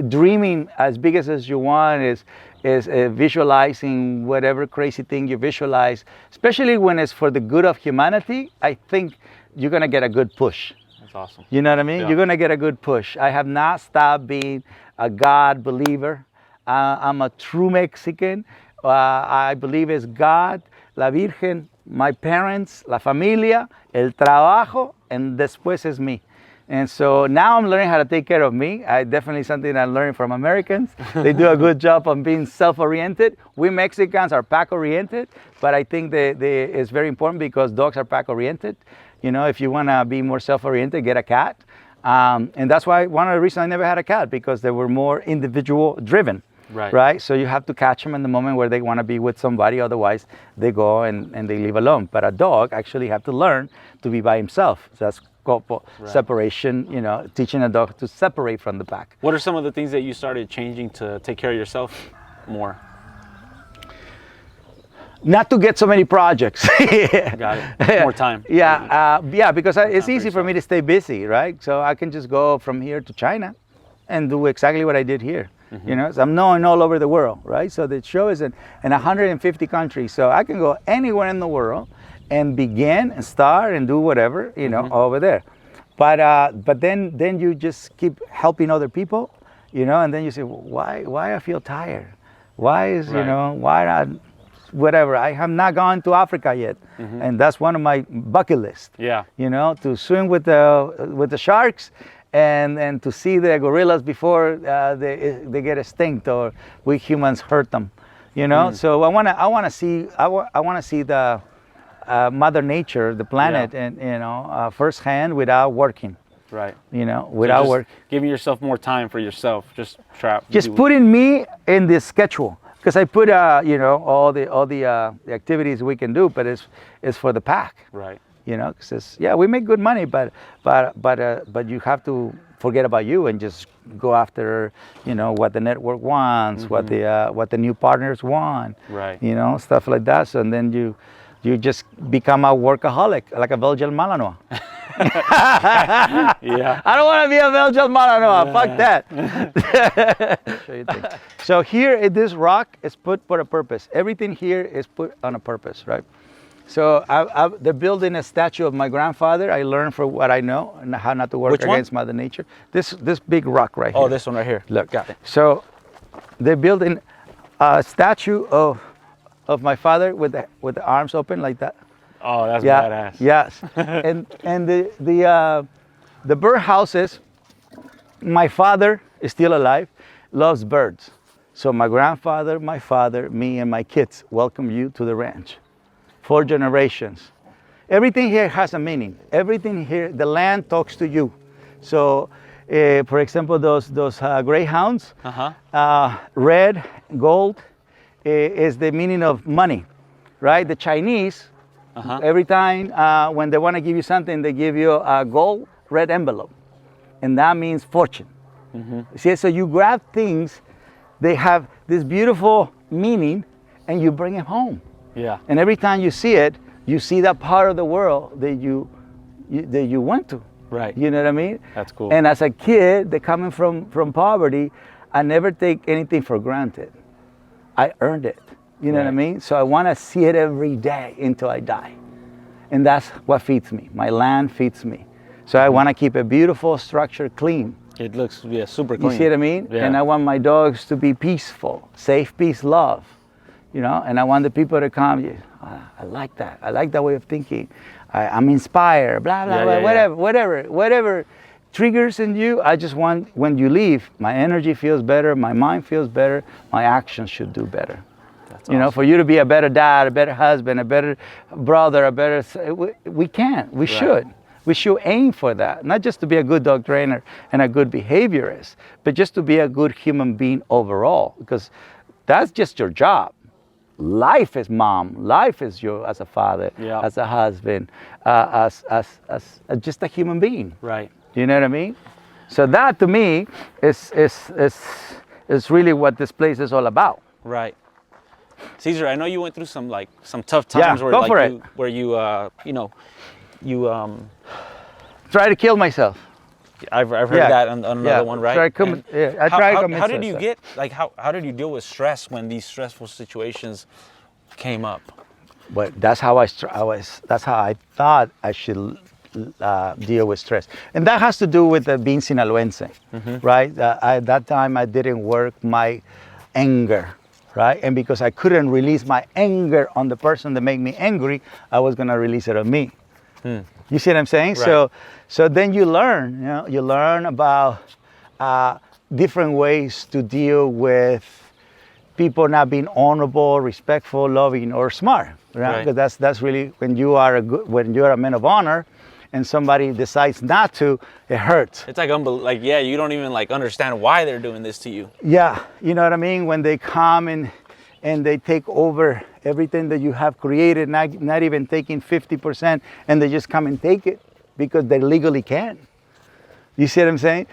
dreaming as big as you want is visualizing whatever crazy thing you visualize, especially when it's for the good of humanity. I think you're gonna get a good push. That's awesome. You know what I mean? Yeah. You're gonna get a good push. I have not stopped being a God believer. I'm a true Mexican. I believe it's God, la Virgen, my parents, la familia, el trabajo, and después es me. And so now I'm learning how to take care of me. Definitely something I'm learning from Americans. They do a good job on being self-oriented. We Mexicans are pack-oriented, but I think it's very important because dogs are pack-oriented. If you want to be more self-oriented, get a cat. And that's why one of the reasons I never had a cat, because they were more individual-driven. Right. So you have to catch them in the moment where they want to be with somebody. Otherwise, they go and they leave alone. But a dog actually have to learn to be by himself. So that's called separation, teaching a dog to separate from the pack. What are some of the things that you started changing to take care of yourself more? Not to get so many projects. Got it. More time. Because it's easy for me to stay busy, right? So I can just go from here to China and do exactly what I did here. So I'm known all over the world, right? So the show is in 150 countries. So I can go anywhere in the world and begin and start and do whatever, over there. But then you just keep helping other people, and then you say, why I feel tired? Why is, why not, whatever. I have not gone to Africa yet. And that's one of my bucket list. Yeah. To swim with the sharks and to see the gorillas before they get extinct or we humans hurt them. So I want to see the Mother Nature, the planet, and firsthand without working. Right. Without work. Giving yourself more time for yourself. Just putting me in the schedule, because I put all the activities we can do, but it's for the pack. Right. Because we make good money, but you have to forget about you and just go after what the network wants, what the new partners want, right? Stuff like that. So and then you just become a workaholic, like a Belgian Malinois. Yeah. I don't want to be a Belgian Malinois. Fuck that. Show you things. So here, this rock is put for a purpose. Everything here is put on a purpose, right? So they're building a statue of my grandfather. I learned for what I know and how not to work against Mother Nature. This big rock right here. Oh, this one right here. Look. Got it. So they're building a statue of my father with the arms open like that. Oh, that's badass. Yes. and the bird houses. My father is still alive, loves birds. So my grandfather, my father, me, and my kids welcome you to the ranch. 4 generations. Everything here has a meaning. Everything here, the land talks to you. So, for example, those greyhounds, red, gold, is the meaning of money, right? The Chinese, every time when they want to give you something, they give you a gold red envelope, and that means fortune. See, so you grab things, they have this beautiful meaning, and you bring it home. Yeah. And every time you see it, you see that part of the world that you went to. Right. You know what I mean? That's cool. And as a kid, coming from poverty, I never take anything for granted. I earned it. You know what I mean? So I want to see it every day until I die. And that's what feeds me. My land feeds me. So I want to keep a beautiful structure clean. It looks super clean. You see what I mean? Yeah. And I want my dogs to be peaceful, safe, peace, love. You know, and I want the people to come. I like that. I like that way of thinking. I'm inspired. Blah blah blah. Whatever triggers in you. I just want when you leave, my energy feels better, my mind feels better, my actions should do better. That's you know, for you to be a better dad, a better husband, a better brother, a better. We can. We should. We should aim for that. Not just to be a good dog trainer and a good behaviorist, but just to be a good human being overall. Because that's just your job. Life is mom. Life is you as a father, as a husband, as just a human being. Right. You know what I mean? So that to me is really what this place is all about. Right. Cesar, I know you went through some tough times where you try to kill myself. I've heard that on another one, right? I tried to commit how did you get how did you deal with stress when these stressful situations came up? But that's how I thought I should deal with stress, and that has to do with being Sinaloense, right? At that time I didn't work my anger, right? And because I couldn't release my anger on the person that made me angry, I was gonna release it on me. You see what I'm saying? Right. So then you learn about different ways to deal with people not being honorable, respectful, loving, or smart. Right? Because that's really when you are a man of honor, and somebody decides not to, it hurts. It's like you don't even understand why they're doing this to you. Yeah, you know what I mean? When they come and they take over everything that you have created, not even taking 50%, and they just come and take it because they legally can. You see what I'm saying?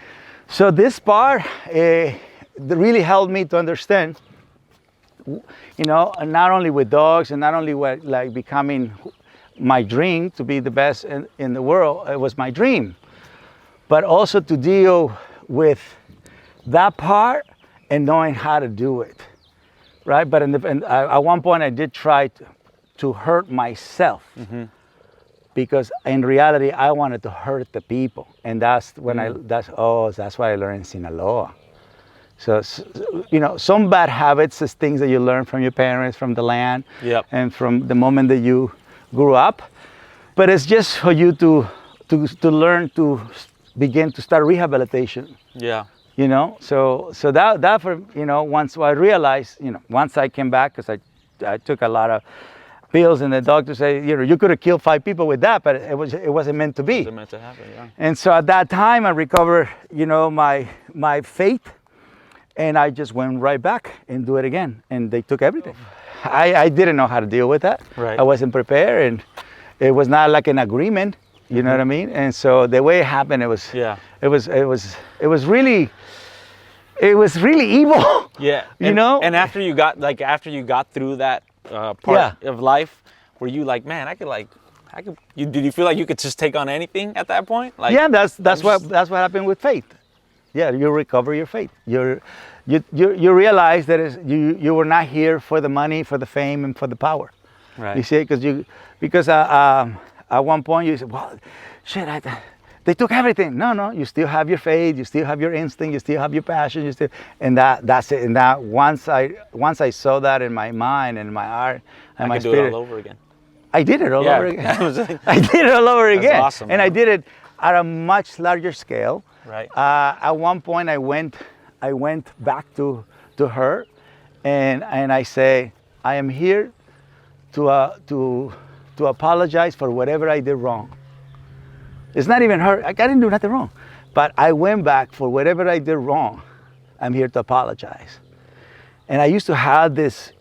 So this part really helped me to understand, not only with dogs and not only with becoming my dream to be the best in the world, it was my dream, but also to deal with that part and knowing how to do it. Right, but at one point I did try to hurt myself, because in reality I wanted to hurt the people, and that's what I learned in Sinaloa. So some bad habits is things that you learn from your parents, from the land, and from the moment that you grew up. But it's just for you to learn to begin to start rehabilitation. Yeah. So that for once I realized, once I came back, because I took a lot of pills, and the doctor said, you could have killed 5 people with that, but it wasn't meant to be. It wasn't meant to happen, yeah. And so at that time I recovered, my faith, and I just went right back and do it again, and they took everything. I didn't know how to deal with that. Right. I wasn't prepared, and it was not like an agreement. You know what I mean? And so the way it happened, it was really evil. Yeah. And after you got through that part of life, were you like, man, I could did you feel like you could just take on anything at that point? That's what happened with faith. Yeah, you recover your faith. You realize that you were not here for the money, for the fame, and for the power. Right. You see, because at one point you said, well, shit, they took everything. No, you still have your faith, you still have your instinct, you still have your passion, and that's it. And that once I saw that in my mind and my heart and my spirit, do it all over again. I did it all over again. I did it all over again. That's awesome. And I did it at a much larger scale. Right. At one point I went back to her, and I say, I am here to apologize for whatever I did wrong. It's not even her. I didn't do nothing wrong, but I went back for whatever I did wrong. I'm here to apologize. And I used to have this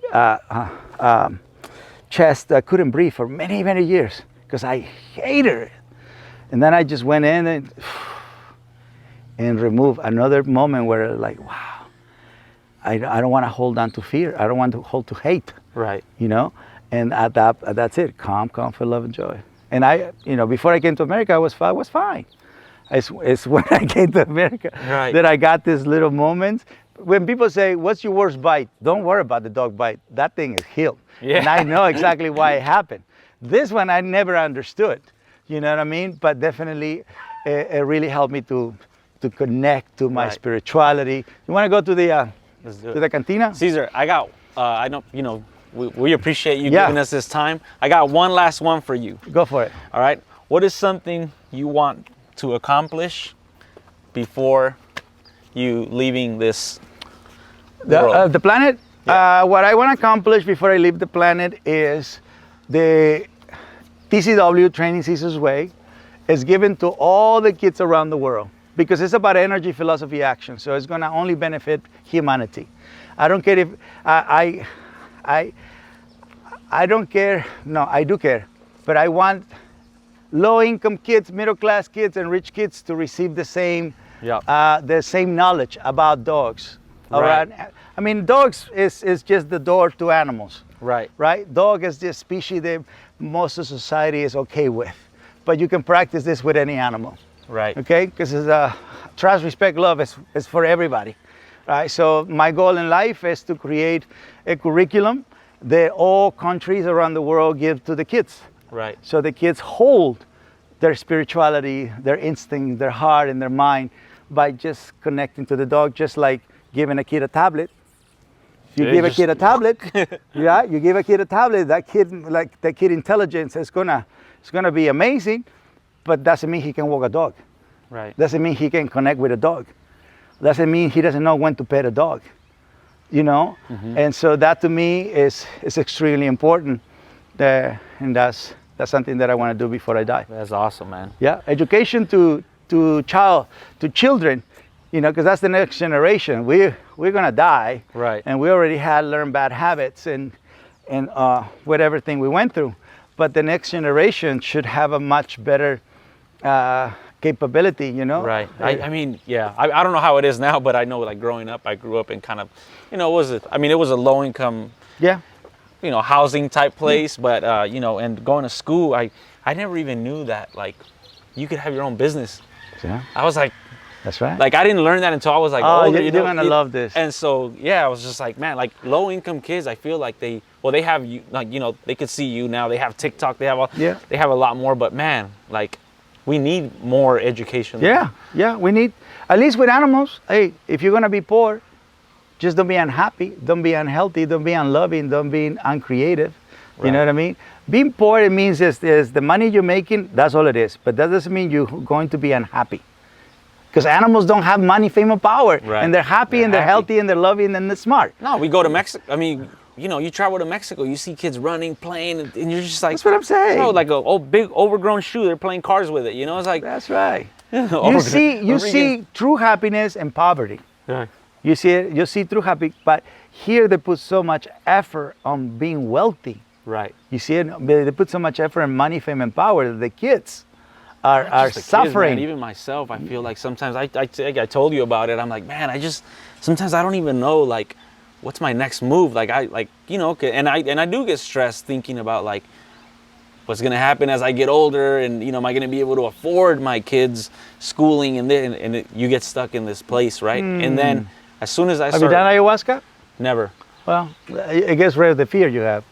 chest that couldn't breathe for many, many years because I hated it. And then I just went in and removed another moment where like, wow, I don't want to hold on to fear. I don't want to hold to hate. Right. You know, and that's it. Calm, feel love and joy. And I, before I came to America, I was fine. It's when I came to America that I got these little moments. When people say, what's your worst bite? Don't worry about the dog bite. That thing is healed. Yeah. And I know exactly why it happened. This one I never understood. You know what I mean? But definitely it really helped me to connect to my spirituality. You want to go to the cantina? Cesar, I got, I know, we appreciate you giving us this time. I got one last one for you. Go for it. All right. What is something you want to accomplish before you leaving this world? The planet? Yeah. What I want to accomplish before I leave the planet is the TCW, Training Caesar's Way, is given to all the kids around the world because it's about energy, philosophy, action. So it's going to only benefit humanity. I don't care if I don't care. No, I do care. But I want low-income kids, middle-class kids, and rich kids to receive the same knowledge about dogs. All right. I mean, dogs is just the door to animals. Right. Right. Dog is this species that most of society is okay with, but you can practice this with any animal. Right. Okay. Because it's trust, respect, love is for everybody. Right. So my goal in life is to create a curriculum that all countries around the world give to the kids. Right. So the kids hold their spirituality, their instinct, their heart, and their mind by just connecting to the dog, just like giving a kid a tablet. You give a kid a tablet, you give a kid a tablet, that kid intelligence is gonna be amazing, but doesn't mean he can walk a dog. Right. Doesn't mean he can connect with a dog. Doesn't mean he doesn't know when to pet a dog. Mm-hmm. And so that to me is extremely important. And that's something that I want to do before I die. That's awesome, man. Yeah, education to children, because that's the next generation. We're gonna die, right? And we already had learned bad habits and with everything we went through. But the next generation should have a much better capability, Right. I mean, yeah. I don't know how it is now, but I know, like growing up, I grew up in kind of, it was a low income. Yeah. Housing type place, but and going to school, I never even knew that like you could have your own business. Yeah. I was like, that's right. Like I didn't learn that until I was like, older. You're gonna love this. And so I was just like, man, like low income kids, I feel like they have you, like they could see you now. They have TikTok. They have they have a lot more. But man, like we need more education. Yeah, we need, at least with animals. Hey, if you're gonna be poor, just don't be unhappy, don't be unhealthy, don't be unloving, don't be uncreative. Right. You know what I mean? Being poor, it means is the money you're making, that's all it is. But that doesn't mean you're going to be unhappy. Because animals don't have money, fame, or power. Right. And they're happy and they're healthy and they're loving and they're smart. No, we go to Mexico. I mean, you travel to Mexico, you see kids running, playing, and you're just like, that's what I'm saying. Like a big overgrown shoe, they're playing cars with it. It's like, that's right. You see true happiness and poverty. Yeah. You see it, you see true happy, but here they put so much effort on being wealthy. Right. You see it, they put so much effort in money, fame, and power that the kids are suffering. Kids, man. Even myself, I feel like sometimes I told you about it. I'm like, man, sometimes I don't even know like what's my next move. Like and I do get stressed thinking about like what's gonna happen as I get older, and am I gonna be able to afford my kids' schooling, and you get stuck in this place, right? And then as soon as I have you done ayahuasca? Never. Well, I guess right, the fear you have.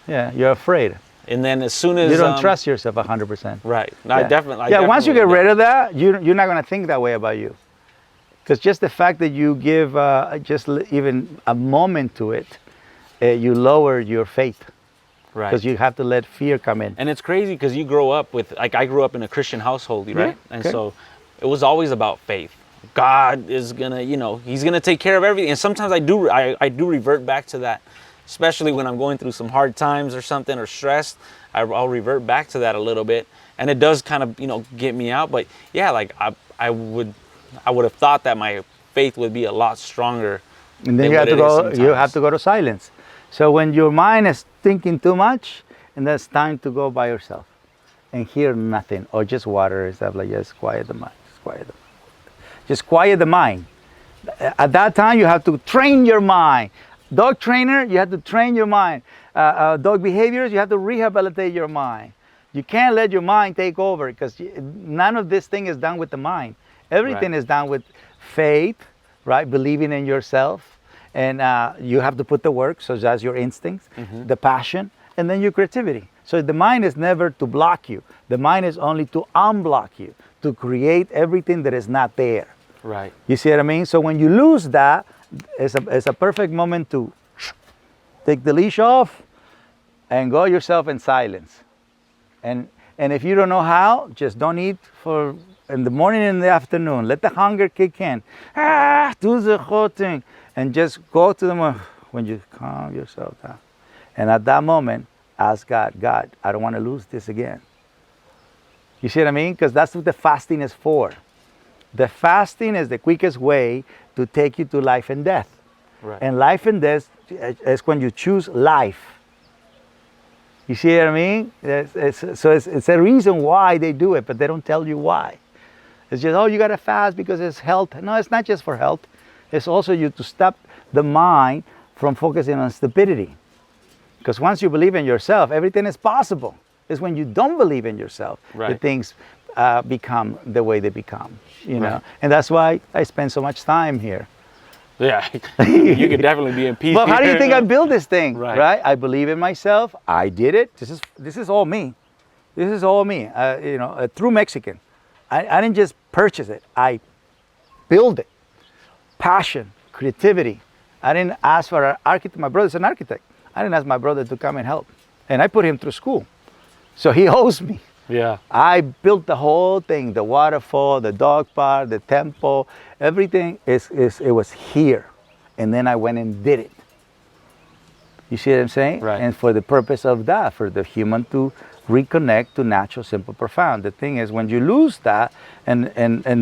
Yeah, you're afraid. And then as soon as you don't trust yourself 100%. Right. Yeah. I definitely. Once you get rid of that, you're not going to think that way about you. Because just the fact that you give even a moment to it, you lower your faith. Right. Because you have to let fear come in. And it's crazy because you grow up with, like I grew up in a Christian household, right? Yeah, and so it was always about faith. God is gonna, he's gonna take care of everything. And sometimes I do revert back to that especially when I'm going through some hard times or something or stressed, I'll revert back to that a little bit, and it does kind of, you know, get me out. But yeah, like I would have thought that my faith would be a lot stronger. And then you have to go to silence. So when your mind is thinking too much, and that's time to go by yourself and hear nothing, or just water and stuff like just quiet the mind. Just quiet the mind. At that time, you have to train your mind. Dog trainer, you have to train your mind. Dog behaviors, you have to rehabilitate your mind. You can't let your mind take over, because none of this thing is done with the mind. Everything is done with faith, right? Believing in yourself. And you have to put the work, so that's your instincts, the passion, and then your creativity. So the mind is never to block you. The mind is only to unblock you, to create everything that is not there. Right. You see what I mean? So when you lose that, it's a perfect moment to take the leash off and go yourself in silence. And if you don't know how, just don't eat for in the morning and in the afternoon. Let the hunger kick in. Do the whole thing. And just go to the moment when you calm yourself down. And at that moment, ask God, I don't want to lose this again. You see what I mean? Because that's what the fasting is for. The fasting is the quickest way to take you to life and death. Right. And life and death is when you choose life. You see what I mean? It's a reason why they do it, but they don't tell you why. It's just, oh, you got to fast because it's health. No, it's not just for health. It's also you to stop the mind from focusing on stupidity. Because once you believe in yourself, everything is possible. It's when you don't believe in yourself that things become the way they become. You know, and that's why I spend so much time here. Yeah, you could definitely be in peace. But how do you think I built this thing? Right. I believe in myself. I did it. This is all me. This is all me. You know, a true Mexican. I didn't just purchase it. I built it. Passion, creativity. I didn't ask for an architect. My brother's an architect. I didn't ask my brother to come and help. And I put him through school. So he owes me. Yeah. I built the whole thing, the waterfall, the dog park, the temple, everything it was here. And then I went and did it. You see what I'm saying? Right. And for the purpose of that, for the human to reconnect to natural, simple, profound. The thing is, when you lose that, and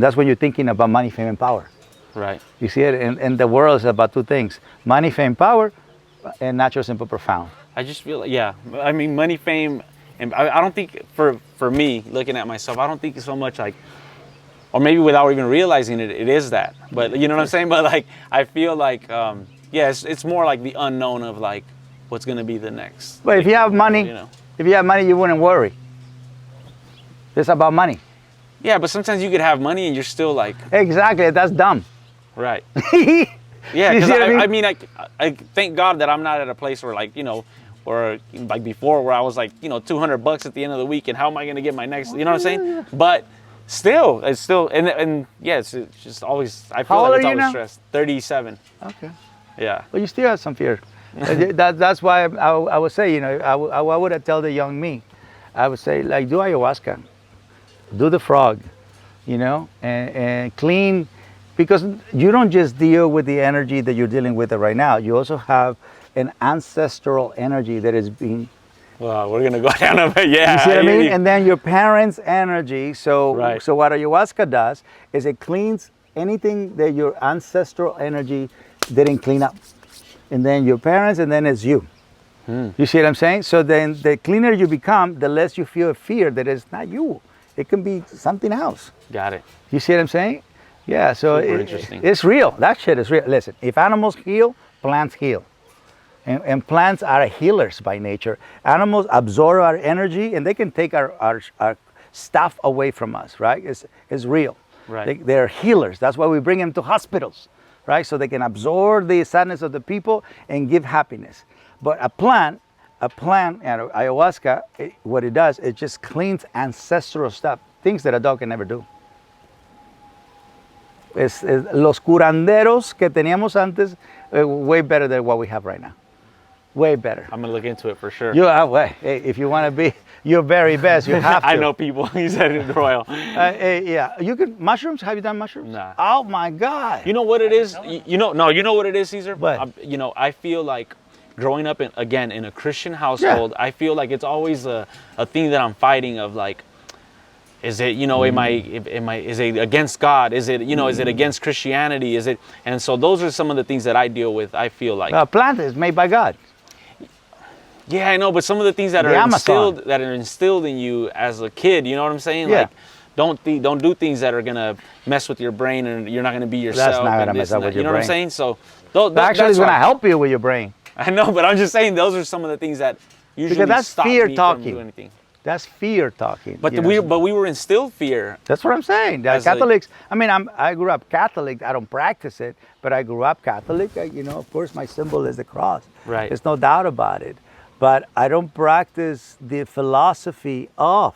that's when you're thinking about money, fame, and power. Right. You see it? And the world is about two things: money, fame, power, and natural, simple, profound. I just feel like, yeah, I mean, money, fame, and I don't think, for me, looking at myself, I don't think it's so much like, or maybe without even realizing it, it is that. But you know what I'm saying? But like, I feel like, yeah, it's more like the unknown of like, what's going to be the next. But if you have money, you know. if you have money, you wouldn't worry. It's about money. Yeah, but sometimes you could have money and you're still like. Exactly, that's dumb. Right. Yeah, because I mean, I thank God that I'm not at a place where like, you know, or like before where I was like, you know, $200 at the end of the week, and how am I going to get my next, you know what I'm saying? But still, it's still, and yeah, it's just always, I feel like it's always stressed. 37. Okay. Yeah. Well, you still have some fear. That's why I would say, you know, I would tell the young me, I would say, like, do ayahuasca, do the frog, you know, and clean, because you don't just deal with the energy that you're dealing with right now. You also have an ancestral energy that is being. Well, we're gonna go down a bit, yeah. You see what I mean? And then your parents' energy. So right. So what ayahuasca does is it cleans anything that your ancestral energy didn't clean up. And then your parents, and then it's you. You see what I'm saying? So then the cleaner you become, the less you feel fear that it's not you. It can be something else. Got it. You see what I'm saying? Yeah, so it's real. That shit is real. Listen, if animals heal, plants heal. And plants are healers by nature. Animals absorb our energy, and they can take our stuff away from us, right? It's real. Right. They're healers. That's why we bring them to hospitals, right? So they can absorb the sadness of the people and give happiness. But a plant, ayahuasca, what it does, it just cleans ancestral stuff, things that a dog can never do. Los curanderos que teníamos antes, way better than what we have right now. Way better. I'm gonna look into it for sure. Hey, if you want to be your very best, you have to. I know people. He said it royal. Yeah, you can mushrooms. Have you done mushrooms? Nah. Oh my God. You know what it is? You know what it is, Cesar? What? You know, I feel like, growing up in a Christian household, I feel like it's always a thing that I'm fighting of like, is it, you know, is it against God? Is it, you know, is it against Christianity? Is it? And so those are some of the things that I deal with. I feel like a plant is made by God. Yeah, I know, but some of the things that are instilled in you as a kid, you know what I'm saying? Yeah. Like, don't do things that are gonna mess with your brain, and you're not gonna be yourself. That's not gonna mess up with your brain. You know what I'm saying? So, actually, it's gonna help you with your brain. I know, but I'm just saying those are some of the things that usually because that's stop fear me talking. from doing anything. That's fear talking. But we were instilled fear. That's what I'm saying. Catholics. I grew up Catholic. I don't practice it, but I grew up Catholic. You know, of course, my symbol is the cross. Right. There's no doubt about it. But I don't practice the philosophy of,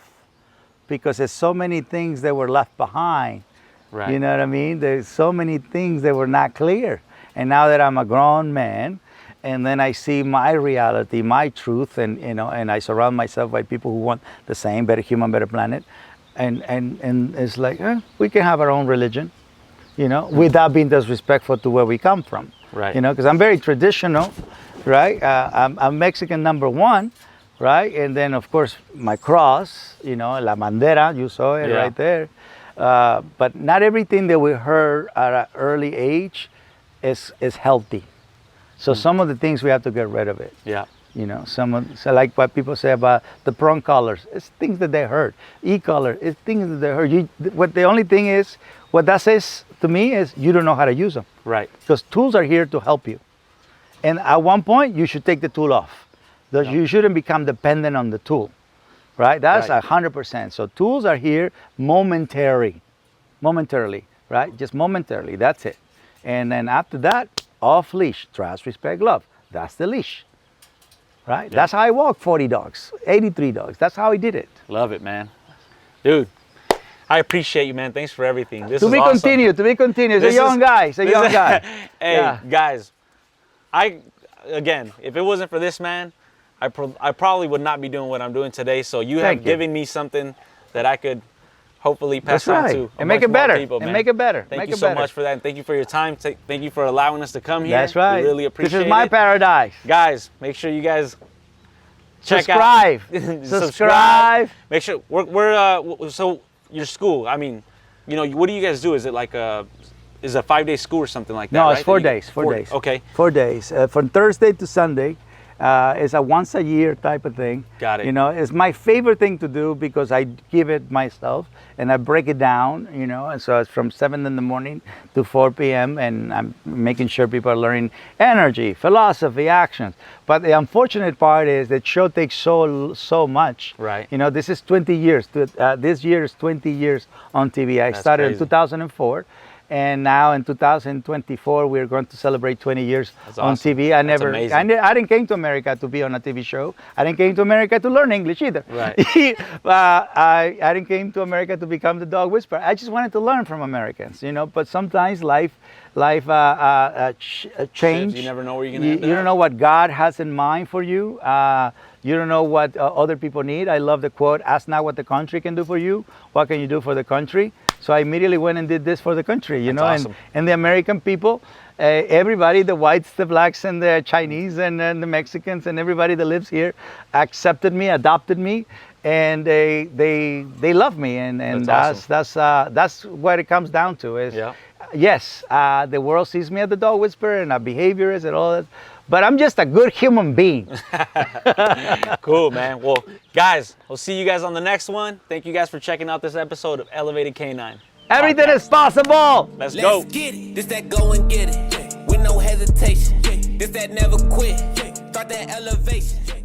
because there's so many things that were left behind. Right. You know what I mean? There's so many things that were not clear. And now that I'm a grown man, and then I see my reality, my truth, and you know, and I surround myself by people who want the same, better human, better planet, and it's like we can have our own religion, you know, without being disrespectful to where we come from. Right. You know, because I'm very traditional, right? I'm Mexican #1, right? And then of course my cross, you know, la bandera, you saw it right there. But not everything that we heard at an early age is healthy. So some of the things we have to get rid of it. Yeah. You know, so like what people say about the prong colors, it's things that they heard. E-color, it's things that they heard. The only thing is, what that says to me is you don't know how to use them. Right. Because tools are here to help you. And at one point, you should take the tool off. You shouldn't become dependent on the tool, right? That's 100%. So tools are here momentarily, right? Just momentarily, that's it. And then after that, off leash, trust, respect, love. That's the leash, right? Yeah. That's how I walk 40 dogs, 83 dogs. That's how I did it. Love it, man. Dude, I appreciate you, man. Thanks for everything. This is awesome. To be continued. He's a young guy. Hey, guys, again, if it wasn't for this man, I probably would not be doing what I'm doing today. So you have given me something that I could hopefully pass on to and make it better. People, and make it better. Thank you so much for that, and thank you for your time. Thank you for allowing us to come here. That's right. We really appreciate it. This is my paradise. Guys, make sure you guys subscribe. Subscribe. Make sure we're so your school. I mean, you know, what do you guys do? Is it like a 5-day school or something like that? No, right? it's 4 days. 4 days. Okay. 4 days from Thursday to Sunday. It's a once a year type of thing. Got it. You know, it's my favorite thing to do because I give it myself and I break it down, you know, and so it's from 7 in the morning to 4 p.m. and I'm making sure people are learning energy, philosophy, actions. But the unfortunate part is that show takes so much. Right. You know, this is 20 years. This year is 20 years on TV. I started in 2004. And now in 2024, we're going to celebrate 20 years on TV. I didn't came to America to be on a TV show. I didn't came to America to learn English either. Right. I didn't came to America to become the dog whisperer. I just wanted to learn from Americans, you know. But sometimes life change. You never know where you're gonna end up. You don't know what God has in mind for you. You don't know what other people need. I love the quote, ask not what the country can do for you. What can you do for the country? So I immediately went and did this for the country, you know. Awesome. And the American people, everybody, the whites, the blacks, and the Chinese, and the Mexicans, and everybody that lives here accepted me, adopted me, and they love me. And that's what it comes down to is, yes, the world sees me as the dog whisperer and our behaviors and all that. But I'm just a good human being. Cool, man. Well, guys, we'll see you guys on the next one. Thank you guys for checking out this episode of Elevated K9. Everything is possible. Let's go. Let's get it. This that go and get it. With no hesitation. This that never quit. Start that elevation.